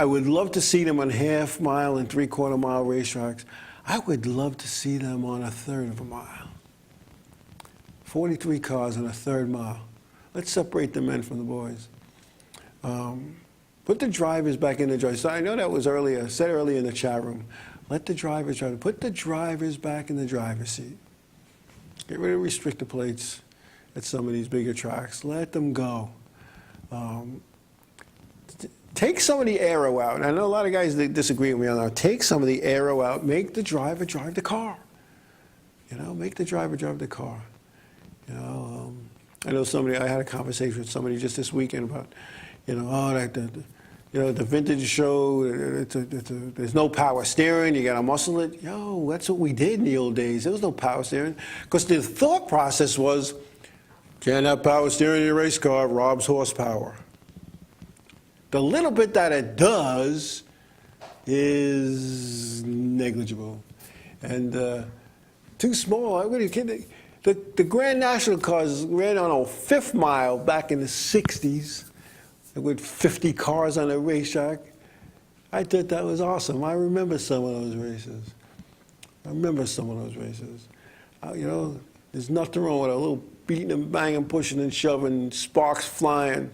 would love to see them on half-mile and three-quarter-mile racetracks. I would love to see them on a third of a mile. 43 cars on a third mile. Let's separate the men from the boys. Put the drivers back in the driver's seat. I know that was said earlier in the chat room. Let the drivers drive. Put the drivers back in the driver's seat. Get rid of restrictor plates at some of these bigger tracks. Let them go. Take some of the aero out. And I know a lot of guys disagree with me on that. Take some of the aero out. Make the driver drive the car. Make the driver drive the car. I know I had a conversation with somebody just this weekend about, the vintage show, there's no power steering, you got to muscle it. That's what we did in the old days. There was no power steering. Because the thought process was, can't have power steering in your race car, it robs horsepower. The little bit that it does is negligible. And too small. What are you kidding? The Grand National cars ran on a 5th mile back in the 60s. With 50 cars on a racetrack. I thought that was awesome. I remember some of those races. There's nothing wrong with a little beating and banging, pushing and shoving, sparks flying.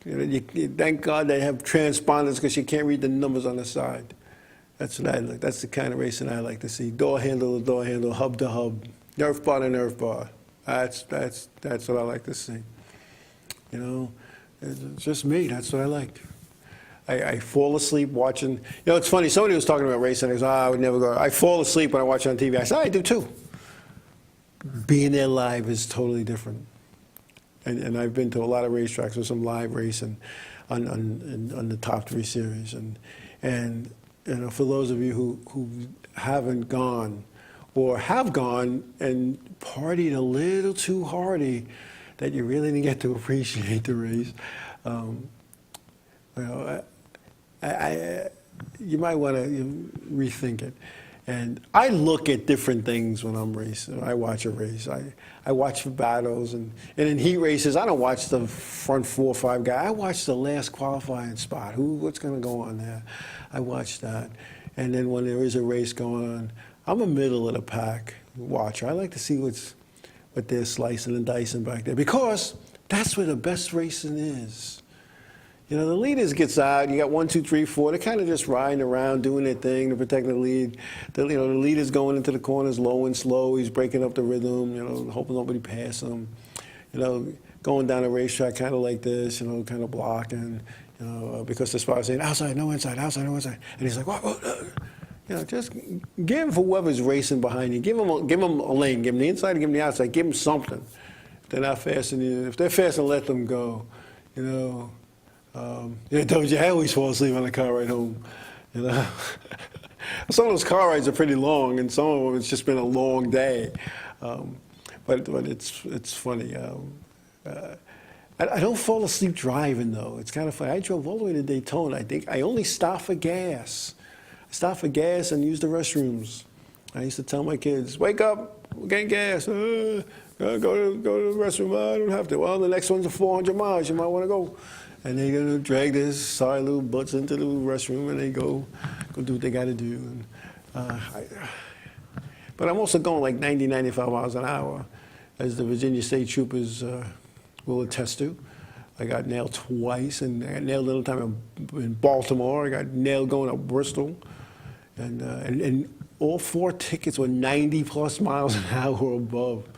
Thank God they have transponders because you can't read the numbers on the side. That's what I like. That's the kind of racing I like to see. Door handle to door handle, hub to hub, Nerf bar to Nerf bar. That's what I like to see. It's just me. That's what I like. I fall asleep watching. It's funny. Somebody was talking about racing. I goes, I would never go. I fall asleep when I watch it on TV. I said, I do too. Being there live is totally different. And I've been to a lot of racetracks with some live racing on the top 3 series. And for those of you who haven't gone or have gone and partied a little too hardy, that you really didn't get to appreciate the race. you might want to rethink it. And I look at different things when I'm racing. I watch a race. I watch for battles. And in heat races, I don't watch the front 4 or 5 guys. I watch the last qualifying spot. What's going to go on there? I watch that. And then when there is a race going on, I'm a middle of the pack watcher. I like to see what they're slicing and dicing back there, because that's where the best racing is. You know, the leaders gets out. You got 1, 2, 3, 4. They're kind of just riding around, doing their thing to protect the lead. The leader's going into the corners low and slow. He's breaking up the rhythm. You know, hoping nobody pass him. You know, going down the racetrack kind of like this. You know, kind of blocking. You know, because the spot's saying outside, no inside, outside, no inside, and he's like, what? You know, just give whoever's racing behind you. Give them a lane. Give them the inside. Give them the outside. Give them something. If they're not fast enough. If they're fast, let them go. You know. I told you I always fall asleep on the car ride home. You know, some of those car rides are pretty long, and some of them it's just been a long day. But it's funny. I don't fall asleep driving though. It's kind of funny. I drove all the way to Daytona. I think I only stopped for gas. I stopped for gas and used the restrooms. I used to tell my kids, "Wake up, we're getting gas. Go to the restroom. I don't have to. Well, the next one's 400 miles. You might want to go." And they're going to drag their sorry little butts into the restroom, and they go do what they got to do. And, but I'm also going like 90, 95 miles an hour, as the Virginia State Troopers will attest to. I got nailed twice, and I got nailed another time in Baltimore. I got nailed going up Bristol. And all 4 tickets were 90-plus miles an hour or above.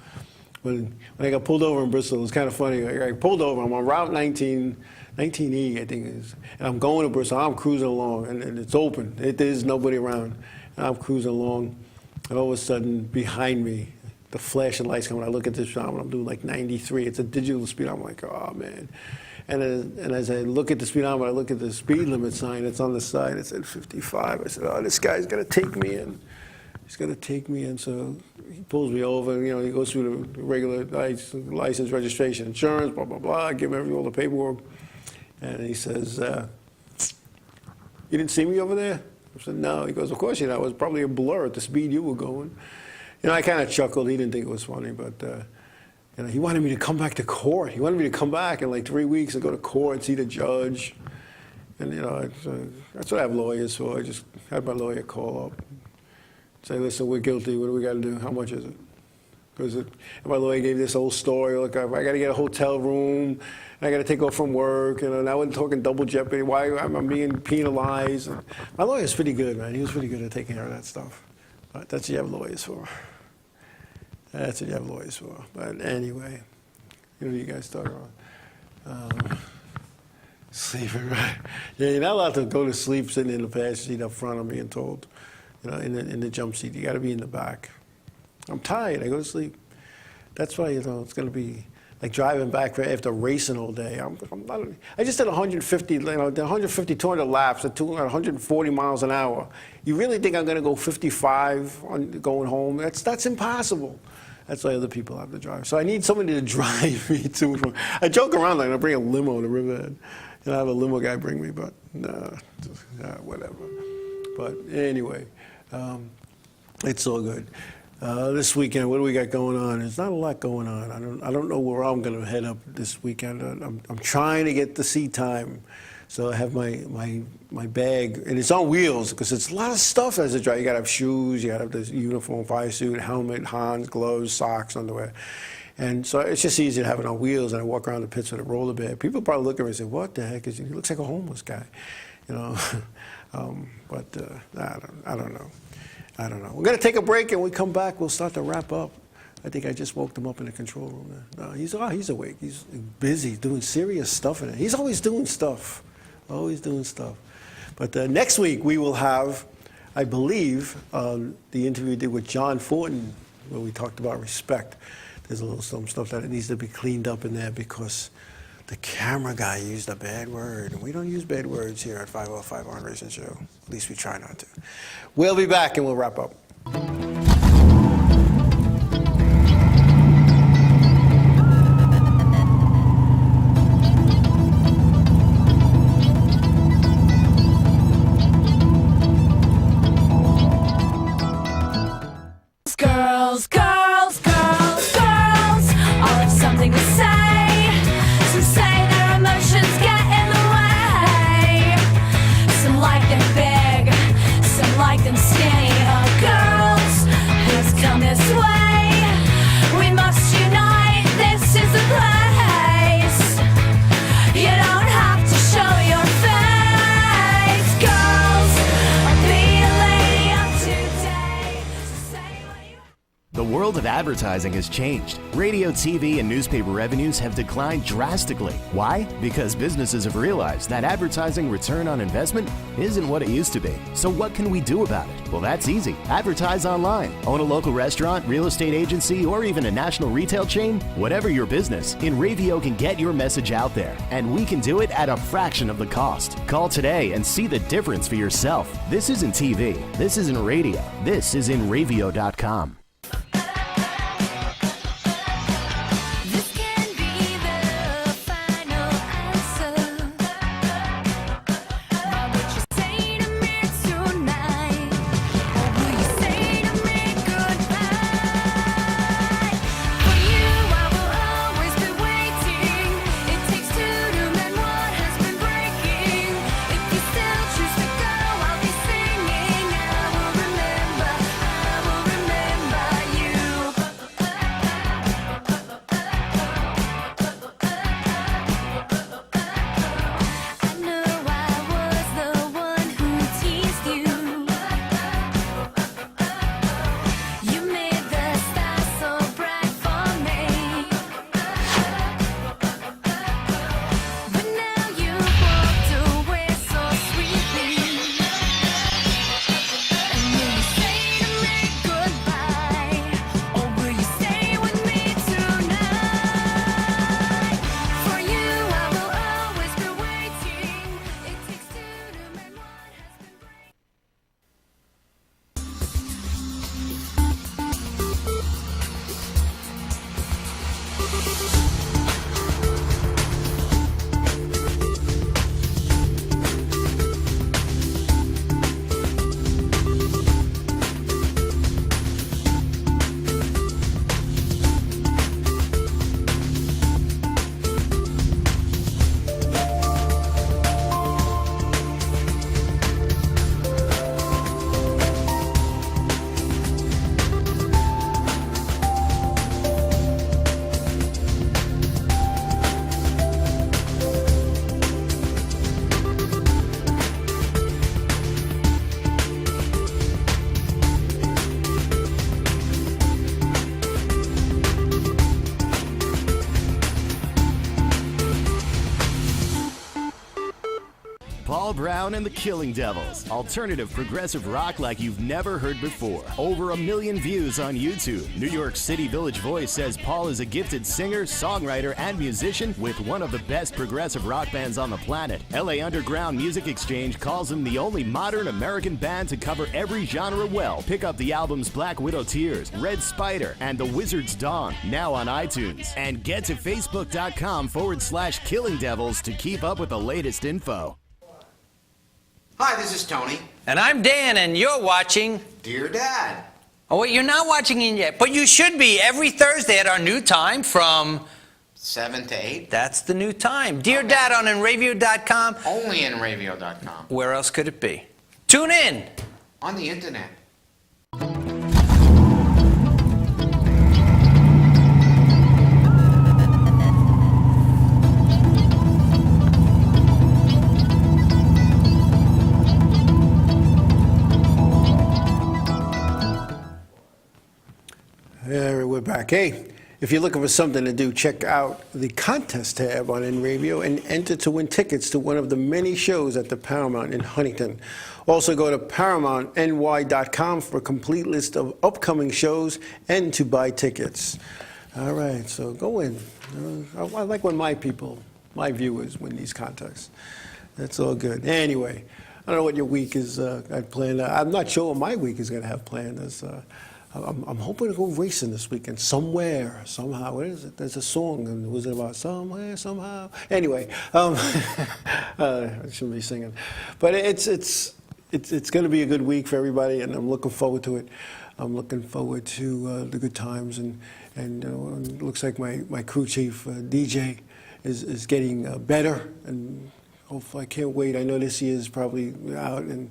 When I got pulled over in Bristol, it was kind of funny. I got pulled over. I'm on Route 19E, I think it is. And I'm going to Bristol. I'm cruising along, and it's open. There's nobody around. And I'm cruising along, and all of a sudden, behind me, the flashing lights come. I look at the speedometer. I'm doing like 93. It's a digital speed. I'm like, oh, man. And as I look at the speedometer, I look at the speed limit sign. It's on the side. It said 55. I said, oh, this guy's going to take me in. He's going to take me in. So he pulls me over. You know, he goes through the regular license, registration, insurance, blah, blah, blah. I give him all the paperwork. And he says, you didn't see me over there? I said, no. He goes, of course you know. It was probably a blur at the speed you were going. You know, I kind of chuckled. He didn't think it was funny, but you know, he wanted me to come back to court. He wanted me to come back in like 3 weeks and go to court, see the judge. And, you know, that's what I have lawyers for. I just had my lawyer call up, say, listen, we're guilty. What do we got to do? How much is it? Because my lawyer gave this whole story. Look, I got to get a hotel room. I got to take off from work. You know, now we're talking double jeopardy. Why I'm being penalized. And my lawyer's pretty good, man. He was pretty good at taking care of that stuff. But that's what you have lawyers for. That's what you have lawyers for. But anyway, you know, you guys talk about sleeping, right? Yeah, you're not allowed to go to sleep sitting in the passenger seat up front, I'm being told. You know, in the jump seat. You got to be in the back. I'm tired. I go to sleep. That's why, you know, it's going to be like driving back after racing all day. I just did 150, you know, 200 laps at 140 miles an hour. You really think I'm going to go 55 on going home? That's impossible. That's why other people have to drive. So I need somebody to drive me to and from. I joke around like I bring a limo to Riverhead. And I have a limo guy bring me, but no, whatever. But anyway, it's all good. This weekend, what do we got going on? There's not a lot going on. I don't know where I'm going to head up this weekend. I'm trying to get the seat time, so I have my bag, and it's on wheels because it's a lot of stuff as a driver. You got to have shoes, you got to have this uniform, fire suit, helmet, Hans, gloves, socks, underwear, and so it's just easy to have it on wheels. And I walk around the pits with a roller bag. People probably look at me and say, "What the heck is he? He looks like a homeless guy," you know. But I don't know. I don't know. We're going to take a break, and when we come back, we'll start to wrap up. I think I just woke him up in the control room. No, he's awake. He's busy doing serious stuff in it. He's always doing stuff. Always doing stuff. But next week, we will have, I believe, the interview we did with John Fortin, where we talked about respect. There's some stuff that needs to be cleaned up in there because the camera guy used a bad word, and we don't use bad words here at 505 on Racing Show. At least we try not to. We'll be back, and we'll wrap up. Girls, girls, girls, girls, all have something to say. Some say their emotions get in the way. Some like them big, some like them skinny. Oh, girls, who's come this way? We must unite, this is the place. You don't have to show your face. Girls, I'll be a lady of today. So say what you The world of advertising has changed. Radio, TV, and newspaper revenues have declined drastically. Why? Because businesses have realized that advertising return on investment isn't what it used to be. So what can we do about it? Well, that's easy. Advertise online. Own a local restaurant, real estate agency, or even a national retail chain? Whatever your business, InRavio can get your message out there. And we can do it at a fraction of the cost. Call today and see the difference for yourself. This isn't TV. This isn't radio. This is InRavio.com. This can be the final answer. Now what you say to me tonight, or will you say to me goodbye? For you I will always be waiting. It takes two to mend what has been breaking. If you still choose to go, I'll be singing. I will remember you. I know I was the one who teased you. You made the stars so bright for me. But now you've walked away so sweetly. And will you say to me goodbye? Or will you stay with me tonight? For you I will always be waiting. It takes two to mend what has been breaking. Paul Brown and the Killing Devils. Alternative progressive rock like you've never heard before. Over 1 million views on YouTube. New York City Village Voice says Paul is a gifted singer, songwriter, and musician with one of the best progressive rock bands on the planet. LA Underground Music Exchange calls him the only modern American band to cover every genre well. Pick up the albums Black Widow Tears, Red Spider, and The Wizard's Dawn, now on iTunes. And get to Facebook.com/Killing Devils to keep up with the latest info. Hi, this is Tony. And I'm Dan, and you're watching Dear Dad. Oh, wait, you're not watching it yet, but you should be every Thursday at our new time from 7 to 8. That's the new time. Dear Dad on InRavio.com. Only InRavio.com. Where else could it be? Tune in. On the internet. We're back. Hey, if you're looking for something to do, check out the contest tab on InRavio and enter to win tickets to one of the many shows at the Paramount in Huntington. Also go to ParamountNY.com for a complete list of upcoming shows and to buy tickets. All right, so go in. I like when my viewers win these contests. That's all good. Anyway, I don't know what your week is planned. I'm not sure what my week is going to have planned. I'm hoping to go racing this weekend somewhere, somehow. What is it? There's a song, and was it about somewhere, somehow? Anyway, I shouldn't be singing, but it's going to be a good week for everybody, and I'm looking forward to it. I'm looking forward to the good times, and it looks like my crew chief DJ is getting better, and hopefully I can't wait. I know this year is probably out, and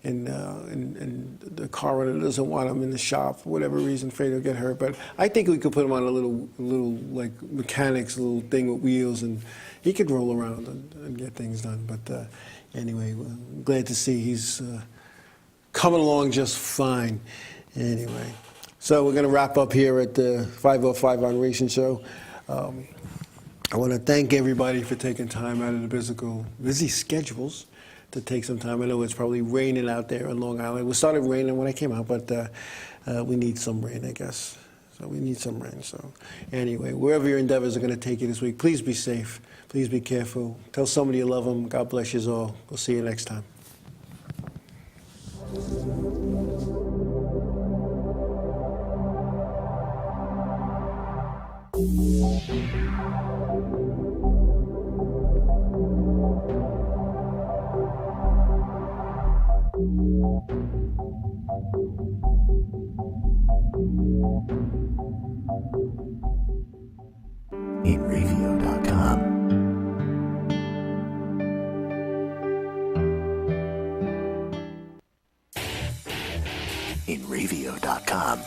the car owner doesn't want him in the shop for whatever reason, afraid he'll get hurt. But I think we could put him on a little like mechanics little thing with wheels, and he could roll around and get things done. But anyway, I'm glad to see he's coming along just fine. Anyway, so we're going to wrap up here at the 505 on Racing Show. I want to thank everybody for taking time out of the busy schedules to take some time. I know it's probably raining out there in Long Island. It started raining when I came out, but we need some rain, I guess. So we need some rain. So anyway, wherever your endeavors are going to take you this week, please be safe. Please be careful. Tell somebody you love them. God bless you all. We'll see you next time. InRavio.com. InRavio.com.